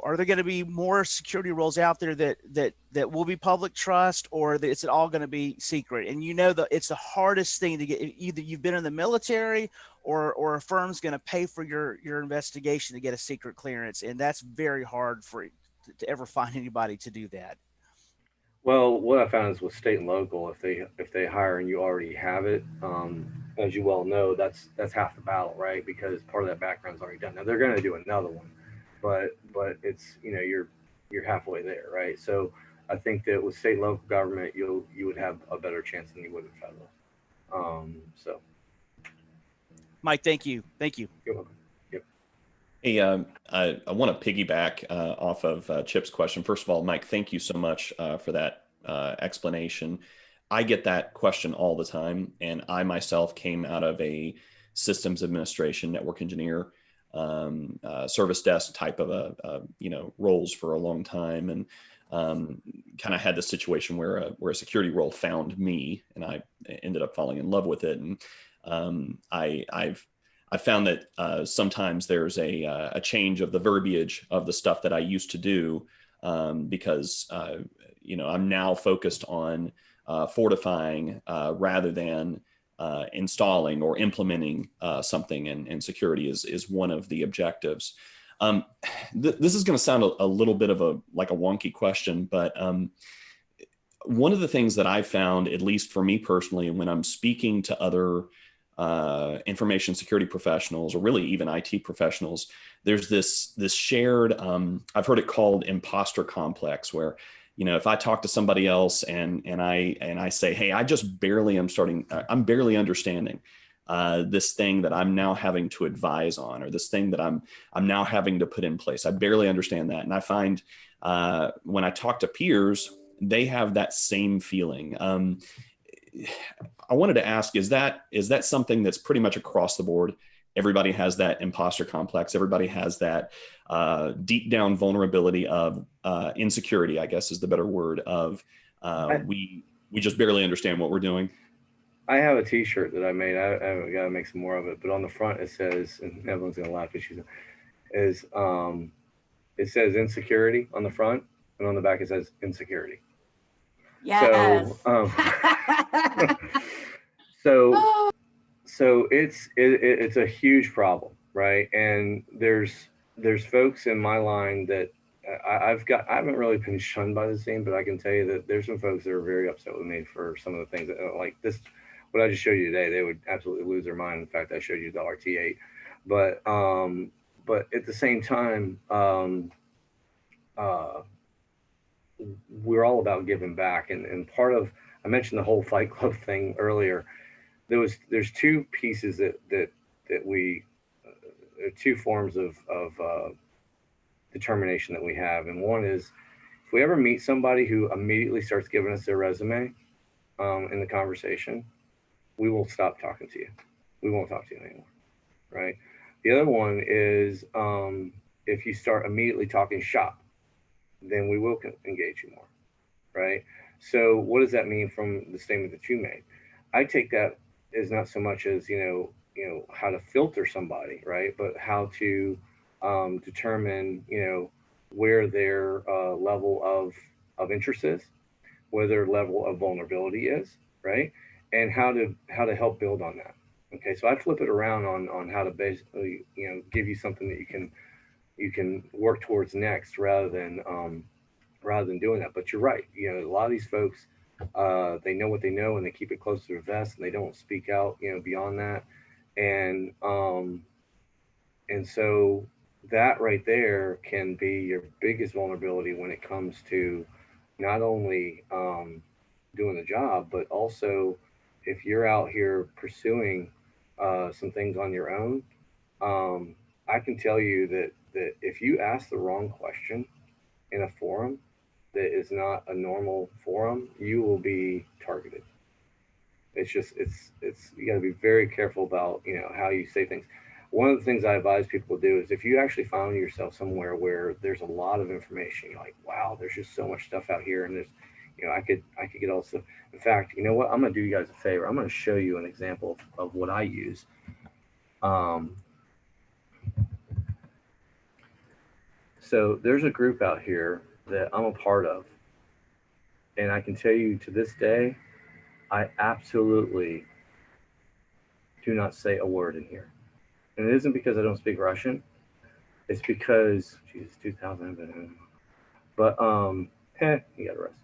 are there going to be more security roles out there that will be public trust, or is it all going to be secret? And it's the hardest thing to get. Either you've been in the military, or a firm's going to pay for your investigation to get a secret clearance, and that's very hard to ever find anybody to do that. Well, what I found is with state and local, if they hire and you already have it, as you well know, that's half the battle, right? Because part of that background's already done. Now they're going to do another one, but it's you're halfway there, right? So I think that with state and local government, you would have a better chance than you would with federal. So, Mike, thank you. You're welcome. Hey, I want to piggyback off of Chip's question. First of all, Mike, thank you so much for that explanation. I get that question all the time, and I myself came out of a systems administration, network engineer, service desk type of roles for a long time, and kind of had the situation where a security role found me, and I ended up falling in love with it. And I found that sometimes there's a change of the verbiage of the stuff that I used to do because I'm now focused on fortifying rather than installing or implementing something, and security is one of the objectives. This is going to sound a little bit of a wonky question, but one of the things that I found, at least for me personally, when I'm speaking to other information security professionals, or really even IT professionals, there's this shared, I've heard it called imposter complex, where, if I talk to somebody else and I say, hey, I'm barely understanding this thing that I'm now having to advise on, or this thing that I'm now having to put in place. I barely understand that. And I find when I talk to peers, they have that same feeling. I wanted to ask, is that something that's pretty much across the board? Everybody has that imposter complex. Everybody has that deep down vulnerability of insecurity, I guess is the better word, of we just barely understand what we're doing. I have a T-shirt that I made. I got to make some more of it. But on the front it says, and everyone's gonna laugh, it says insecurity on the front, and on the back it says insecurity. Yes. So it's a huge problem, right? And there's folks in my line that I haven't really been shunned by the scene, but I can tell you that there's some folks that are very upset with me for some of the things that, like this, what I just showed you today. They would absolutely lose their mind. In fact, I showed you the RT8, but at the same time, we're all about giving back, and part of, I mentioned the whole Fight Club thing earlier. There's two pieces that we two forms of determination that we have, and one is if we ever meet somebody who immediately starts giving us their resume in the conversation, we will stop talking to you. We won't talk to you anymore, right? The other one is if you start immediately talking shop, then we will engage you more, right? So what does that mean from the statement that you made? I take that as not so much as how to filter somebody, right, but how to determine where their level of interest is, where their level of vulnerability is, right, and how to help build on that. Okay, so I flip it around on how to basically give you something that you can work towards next, rather than doing that. But you're right, a lot of these folks, they know what they know, and they keep it close to their vest, and they don't speak out beyond that. And so that right there can be your biggest vulnerability when it comes to not only doing the job, but also if you're out here pursuing some things on your own. I can tell you that if you ask the wrong question in a forum that is not a normal forum, you will be targeted. It's you got to be very careful about how you say things. One of the things I advise people to do is, if you actually find yourself somewhere where there's a lot of information, you're like, wow, there's just so much stuff out here, and there's I could get all this stuff. In fact, you know what, I'm gonna do you guys a favor. I'm gonna show you an example of what I use. So there's a group out here that I'm a part of. And I can tell you to this day, I absolutely do not say a word in here. And it isn't because I don't speak Russian. It's because, Jesus, 2000, but, you got arrested.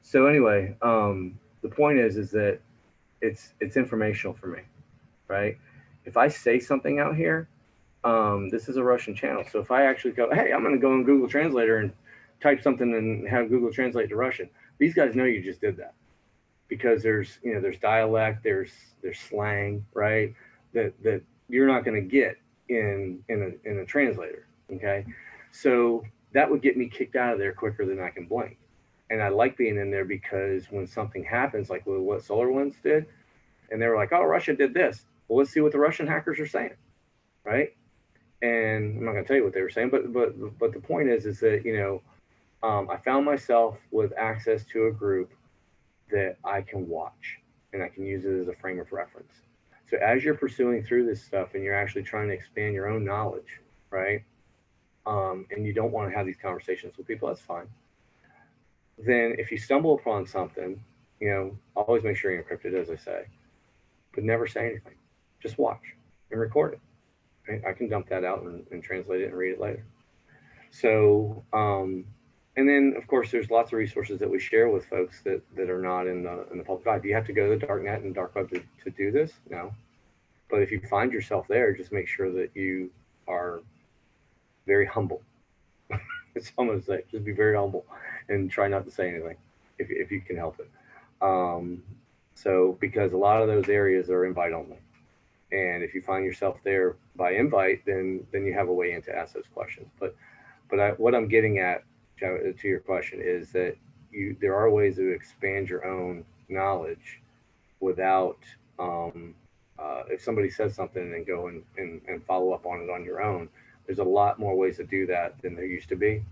So anyway, the point is that it's informational for me, right? If I say something out here, this is a Russian channel. So if I actually go, hey, I'm going to go in Google Translator and type something and have Google translate to Russian, these guys know you just did that, because there's dialect, there's slang, right? That you're not going to get in a translator. Okay, so that would get me kicked out of there quicker than I can blink. And I like being in there because when something happens, like what SolarWinds did, and they were like, oh, Russia did this. Well, let's see what the Russian hackers are saying, right? And I'm not going to tell you what they were saying, but the point is that, I found myself with access to a group that I can watch and I can use it as a frame of reference. So as you're pursuing through this stuff and you're actually trying to expand your own knowledge, right? And you don't want to have these conversations with people, that's fine. Then if you stumble upon something, always make sure you're encrypted, as I say, but never say anything. Just watch and record it. Right? I can dump that out and translate it and read it later. So, and then of course, there's lots of resources that we share with folks that are not in the public eye. Do you have to go to the dark net and dark web to do this? No. But if you find yourself there, just make sure that you are very humble. It's almost like just be very humble and try not to say anything if you can help it. So because a lot of those areas are invite only. And if you find yourself there by invite, then you have a way in to ask those questions. But what I'm getting at, to your question, is that there are ways to expand your own knowledge without, if somebody says something and go and follow up on it on your own, there's a lot more ways to do that than there used to be.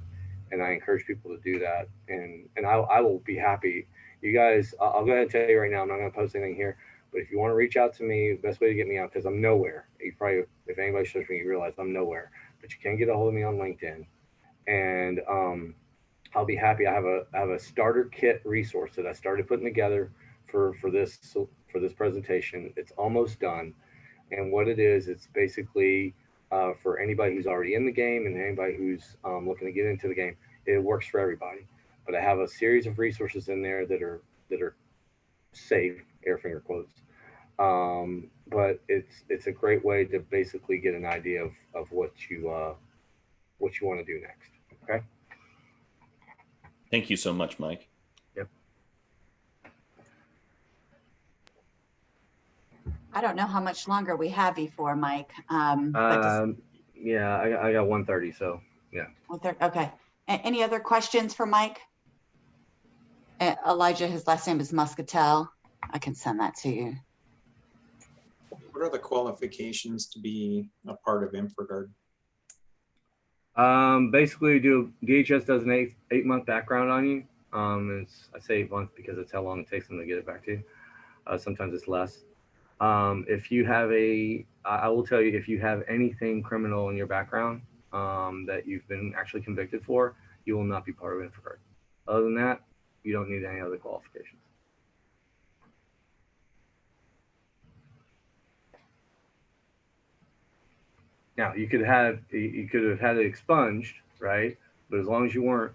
And I encourage people to do that. And I will be happy. You guys, I'll go ahead and tell you right now, I'm not going to post anything here. But if you want to reach out to me, the best way to get me out, because I'm nowhere. You probably, if anybody shows me, you realize I'm nowhere. But you can get a hold of me on LinkedIn, and I'll be happy. I have a starter kit resource that I started putting together for this presentation. It's almost done, and what it is, it's basically for anybody who's already in the game and anybody who's looking to get into the game. It works for everybody. But I have a series of resources in there that are safe, air finger quotes. But it's a great way to basically get an idea of what you want to do next. Okay. Thank you so much, Mike. Yep. I don't know how much longer we have you for, Mike. Yeah, I got 1:30, so yeah. 1:30. Okay. Any other questions for Mike? Elijah, his last name is Muscatell. I can send that to you. What are the qualifications to be a part of InfraGard? Basically, DHS does an 8-month background on you. I say 8 months because it's how long it takes them to get it back to you. Sometimes it's less. If you have I will tell you, if you have anything criminal in your background that you've been actually convicted for, you will not be part of InfraGard. Other than that, you don't need any other qualifications. Now you could have had it expunged, right? But as long as you weren't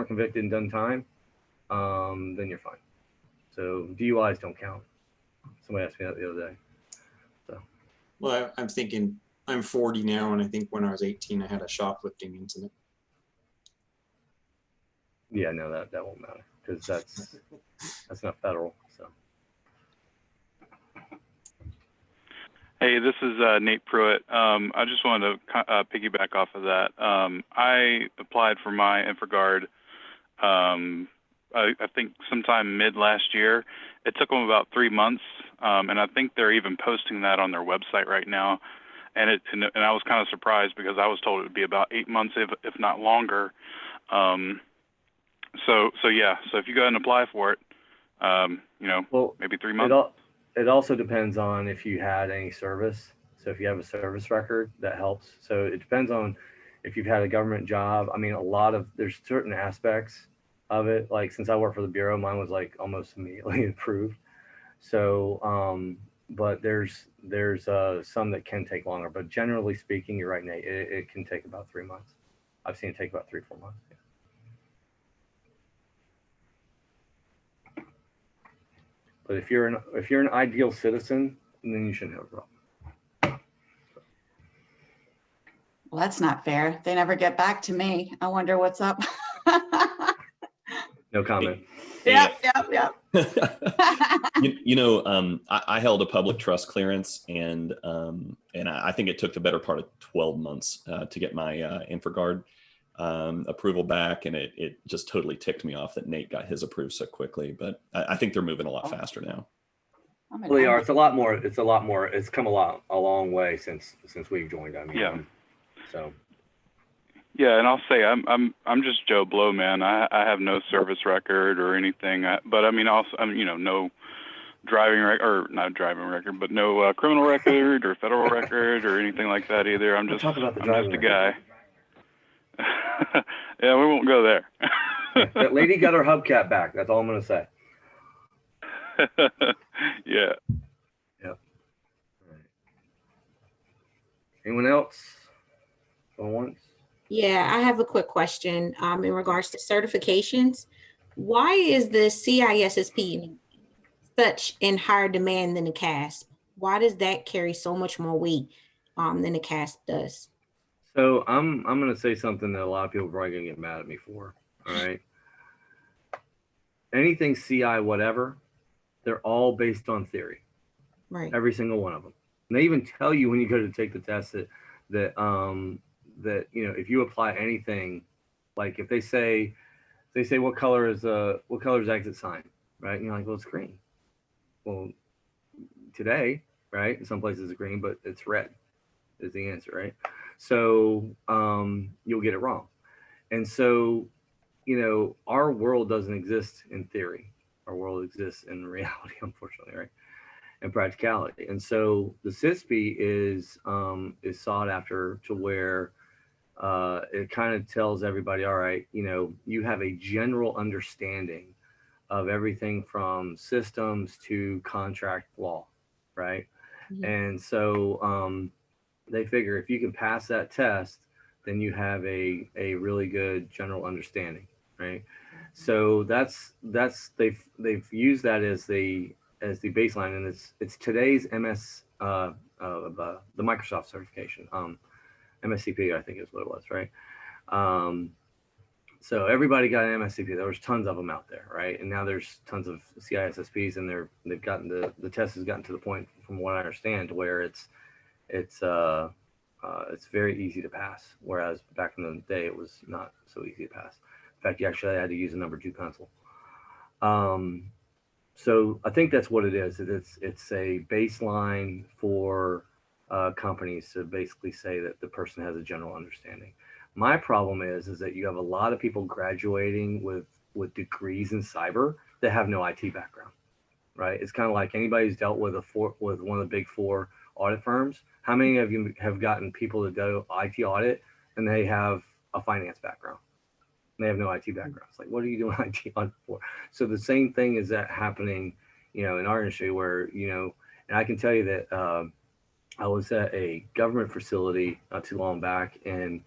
convicted and done time, then you're fine. So DUIs don't count. Somebody asked me that the other day. So. Well, I'm thinking I'm 40 now, and I think when I was 18, I had a shoplifting incident. Yeah, no, that won't matter because that's not federal. So. Hey, this is Nate Pruitt. I just wanted to piggyback off of that. I applied for my InfraGard, I think sometime mid last year. It took them about 3 months, and I think they're even posting that on their website right now. And I was kind of surprised because I was told it would be about 8 months, if not longer. So yeah. So if you go ahead and apply for it, well, maybe 3 months. It also depends on if you had any service. So if you have a service record, that helps. So it depends on if you've had a government job, I mean, there's certain aspects of it. Like since I work for the Bureau, mine was like almost immediately approved. So, but there's some that can take longer, but generally speaking, you're right, Nate, it can take about 3 months. I've seen it take about 3-4 months. Yeah. But if you're an ideal citizen, then you shouldn't have a problem. Well, that's not fair. They never get back to me. I wonder what's up. No comment. Yeah. I held a public trust clearance, and I think it took the better part of 12 months to get my InfraGard approval back, and it just totally ticked me off that Nate got his approved so quickly. But I think they're moving a lot faster now. Well, they are. It's a lot more. It's come a long way since we've joined. I mean, Yeah. So. Yeah, and I'll say I'm just Joe Blow, man. I have no service record or anything, but I mean also no driving record, or not driving record, but no criminal record or federal record or anything like that either. I'm just a guy. Yeah, we won't go there. That lady got her hubcap back. That's all I'm gonna say. Yeah. Yep. All right. Anyone else? Going once? Yeah, I have a quick question in regards to certifications. Why is the CISSP such in higher demand than the CASP? Why does that carry so much more weight than the CASP does? So I'm going to say something that a lot of people are probably going to get mad at me for. All right. Anything CI whatever, they're all based on theory. Right. Every single one of them. And they even tell you when you go to take the test that if you apply anything, like if they say what color is exit sign, right? And you're like, well, it's green. Well, today, right? In some places it's green, but it's red is the answer, right? So you'll get it wrong. And so, our world doesn't exist in theory. Our world exists in reality, unfortunately, right? And practicality. And so the CISP is sought after to where it kind of tells everybody, all right, you have a general understanding of everything from systems to contract law, right? Mm-hmm. And so they figure if you can pass that test, then you have a really good general understanding, right? So they've used that as the baseline, and it's today's MS the Microsoft certification, MSCP, I think is what it was, right? So everybody got an MSCP. There was tons of them out there, right? And now there's tons of CISSPs, and they've gotten the test has gotten to the point, from what I understand, to where it's very easy to pass. Whereas back in the day, it was not so easy to pass. In fact, you actually had to use a number 2 pencil. So I think that's what it is. It's a baseline for companies to basically say that the person has a general understanding. My problem is that you have a lot of people graduating with degrees in cyber that have no IT background, right? It's kind of like anybody who's dealt with with one of the big 4 audit firms. How many of you have gotten people to go IT audit and they have a finance background? They have no IT background. It's like, what are you doing IT audit for? So the same thing is that happening, in our industry where, and I can tell you that I was at a government facility not too long back, and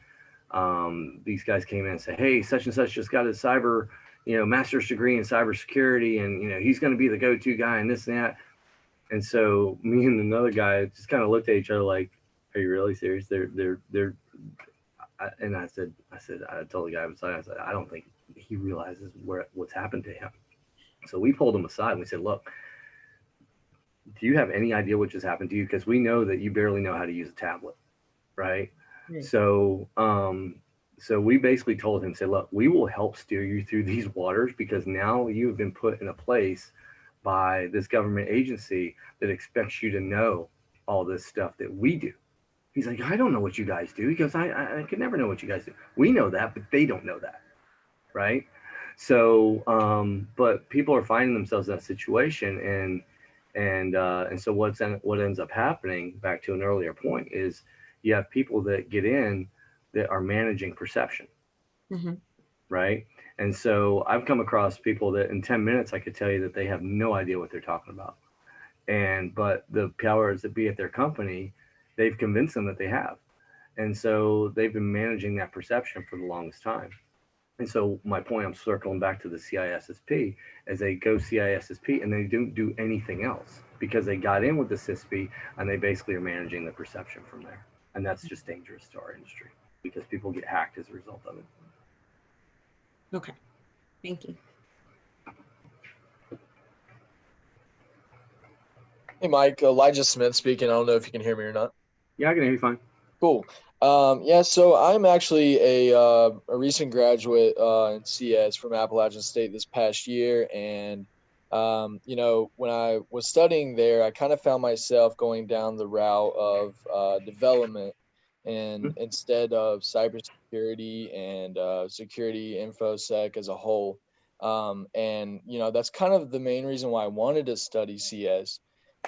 these guys came in and said, hey, such and such just got his cyber, master's degree in cybersecurity, and he's going to be the go-to guy and this and that. And so me and another guy just kind of looked at each other like, are you really serious? And I told the guy beside, I said, I don't think he realizes what's happened to him. So we pulled him aside and we said, look, do you have any idea what just happened to you? Because we know that you barely know how to use a tablet, right? So we basically told him, say, look, we will help steer you through these waters, because now you've been put in a place by this government agency that expects you to know all this stuff that we do. He's like, I don't know what you guys do. He goes, I could never know what you guys do. We know that, but they don't know that, right? So, but people are finding themselves in that situation, and so what ends up happening, back to an earlier point, is you have people that get in that are managing perception, Mhm. right? And so I've come across people that in 10 minutes, I could tell you that they have no idea what they're talking about. But the powers that be at their company, they've convinced them that they have. And so they've been managing that perception for the longest time. And so my point, I'm circling back to the CISSP, as they go CISSP and they don't do anything else because they got in with the CISP and they basically are managing the perception from there. And that's just dangerous to our industry because people get hacked as a result of it. Okay, thank you. Hey, Mike, Elijah Smith speaking. I don't know if you can hear me or not. Yeah, I can hear you fine. Cool. Yeah, so I'm actually a recent graduate in CS from Appalachian State this past year. And, you know, when I was studying there, I kind of found myself going down the route of development and instead of cybersecurity and security infosec as a whole. And, you know, that's kind of the main reason why I wanted to study CS.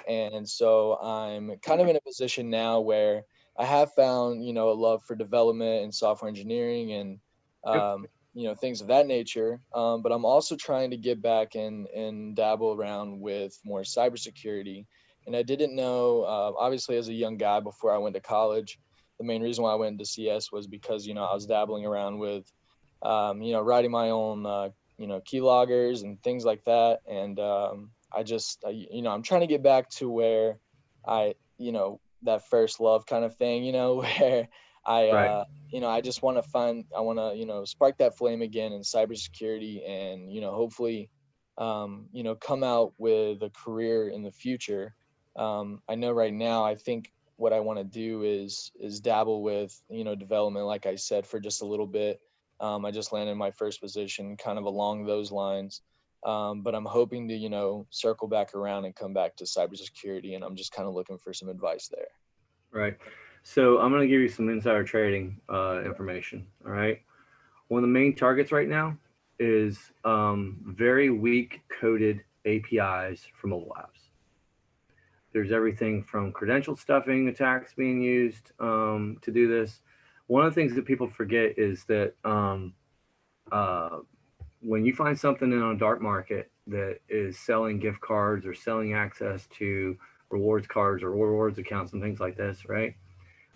And so I'm kind of in a position now where I have found, you know, a love for development and software engineering and, you know, things of that nature. But I'm also trying to get back and dabble around with more cybersecurity. And I didn't know, obviously, as a young guy before I went to college, the main reason why I went into CS was because, you know, I was dabbling around with, you know, writing my own, you know, keyloggers and things like that. And you know, I'm trying to get back to where you know, that first love kind of thing, you know, where Right. you know, I just want to, you know, spark that flame again in cybersecurity and, you know, hopefully, you know, come out with a career in the future. I know right now, I think what I want to do is dabble with, you know, development, like I said, for just a little bit. I just landed my first position kind of along those lines. But I'm hoping to, you know, circle back around and come back to cybersecurity. And I'm just kind of looking for some advice there. Right. So I'm going to give you some insider trading information. All right. One of the main targets right now is very weak coded APIs for mobile apps. There's everything from credential stuffing attacks being used to do this. One of the things that people forget is that when you find something in a dark market that is selling gift cards or selling access to rewards cards or rewards accounts and things like this, right?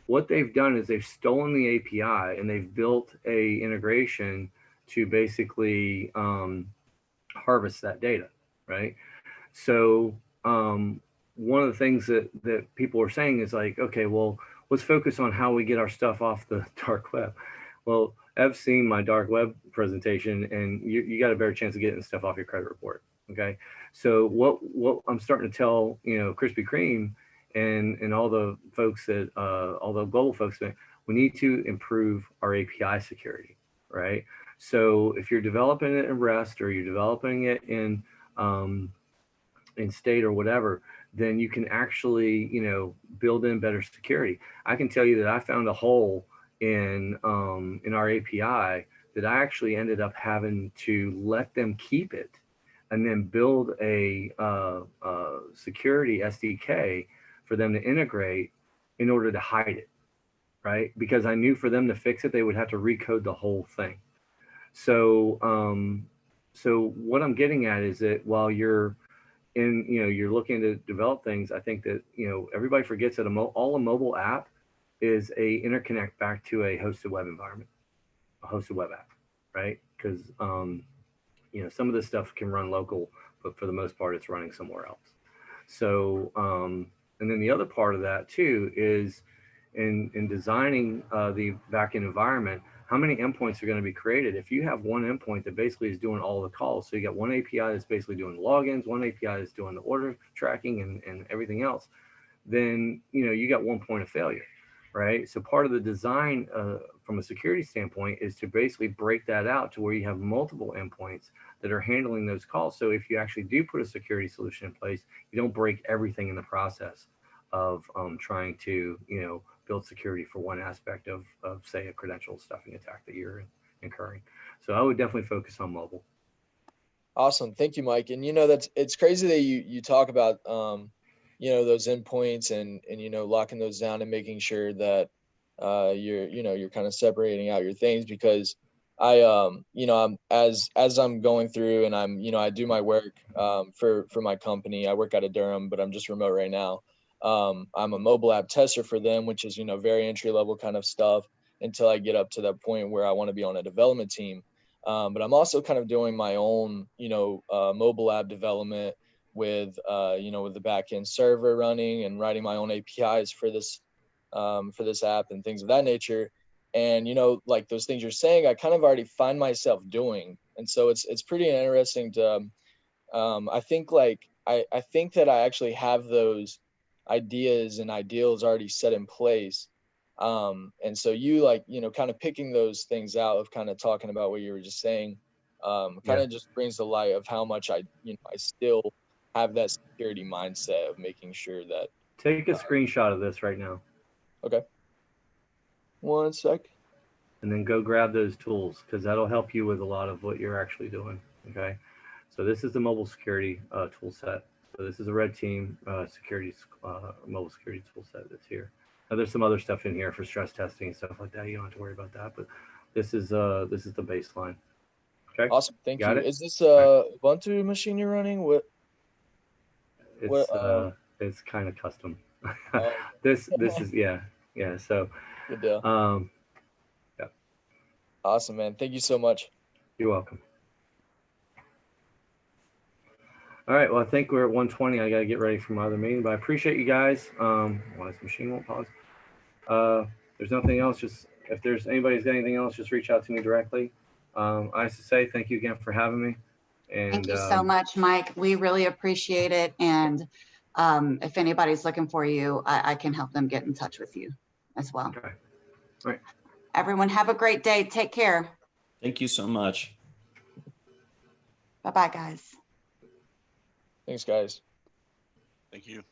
What they've done is they've stolen the API and they've built a integration to basically harvest that data, right? So one of the things that people are saying is like, okay, well, let's focus on how we get our stuff off the dark web. Well, I've seen my dark web presentation and you got a better chance of getting stuff off your credit report. Okay. So what I'm starting to tell, you know, Krispy Kreme and all the folks that, all the global folks, we need to improve our API security, right? So if you're developing it in REST or you're developing it in state or whatever, then you can actually, you know, build in better security. I can tell you that I found a hole in our API that I actually ended up having to let them keep it and then build a security SDK for them to integrate in order to hide it, right? Because I knew for them to fix it, they would have to recode the whole thing. So, so what I'm getting at is that while you're you're looking to develop things, I think that, you know, everybody forgets that all a mobile app is a interconnect back to a hosted web environment, a hosted web app, right? Because you know, some of this stuff can run local, but for the most part, it's running somewhere else. So, and then the other part of that too is in designing the backend environment, how many endpoints are going to be created? If you have one endpoint that basically is doing all the calls, so you got one API that's basically doing the logins, one API that's doing the order tracking and everything else, then, you know, you got one point of failure, right? So part of the design from a security standpoint is to basically break that out to where you have multiple endpoints that are handling those calls. So if you actually do put a security solution in place, you don't break everything in the process of trying to, you know, build security for one aspect of say a credential stuffing attack that you're incurring. So I would definitely focus on mobile. Awesome. Thank you, Mike. And, you know, it's crazy that you talk about, you know, those endpoints and, you know, locking those down and making sure that, you're kind of separating out your things, because I'm as I'm going through and I do my work for my company. I work out of Durham, but I'm just remote right now. I'm a mobile app tester for them, which is, very entry level kind of stuff until I get up to that point where I want to be on a development team. But I'm also kind of doing my own, mobile app development with the backend server running and writing my own APIs for this app and things of that nature. And, like those things you're saying, I kind of already find myself doing. And so it's pretty interesting to, I think I think that I actually have those ideas and ideals already set in place. And so you kind of picking those things out of kind of talking about what you were just saying, kind of just brings the light of how much I still have that security mindset of making sure that. Take a screenshot of this right now. Okay. 1 sec. And then go grab those tools, because that'll help you with a lot of what you're actually doing. Okay. So this is the mobile security tool set. So this is a red team security mobile security tool set that's here. Now there's some other stuff in here for stress testing and stuff like that. You don't have to worry about that, but this is the baseline. Okay. Awesome. Thank you. It? Is this a Ubuntu machine you're running? It's kind of custom. This is yeah. So good deal. Yeah. Awesome, man. Thank you so much. You're welcome. All right. Well, I think we're at 1:20. I got to get ready for my other meeting, but I appreciate you guys. Why this machine won't pause. There's nothing else. Just if there's anybody's got anything else, just reach out to me directly. I have to say thank you again for having me. And thank you so much, Mike. We really appreciate it. And if anybody's looking for you, I can help them get in touch with you as well. Okay. All right. Everyone have a great day. Take care. Thank you so much. Bye-bye, guys. Thanks, guys. Thank you.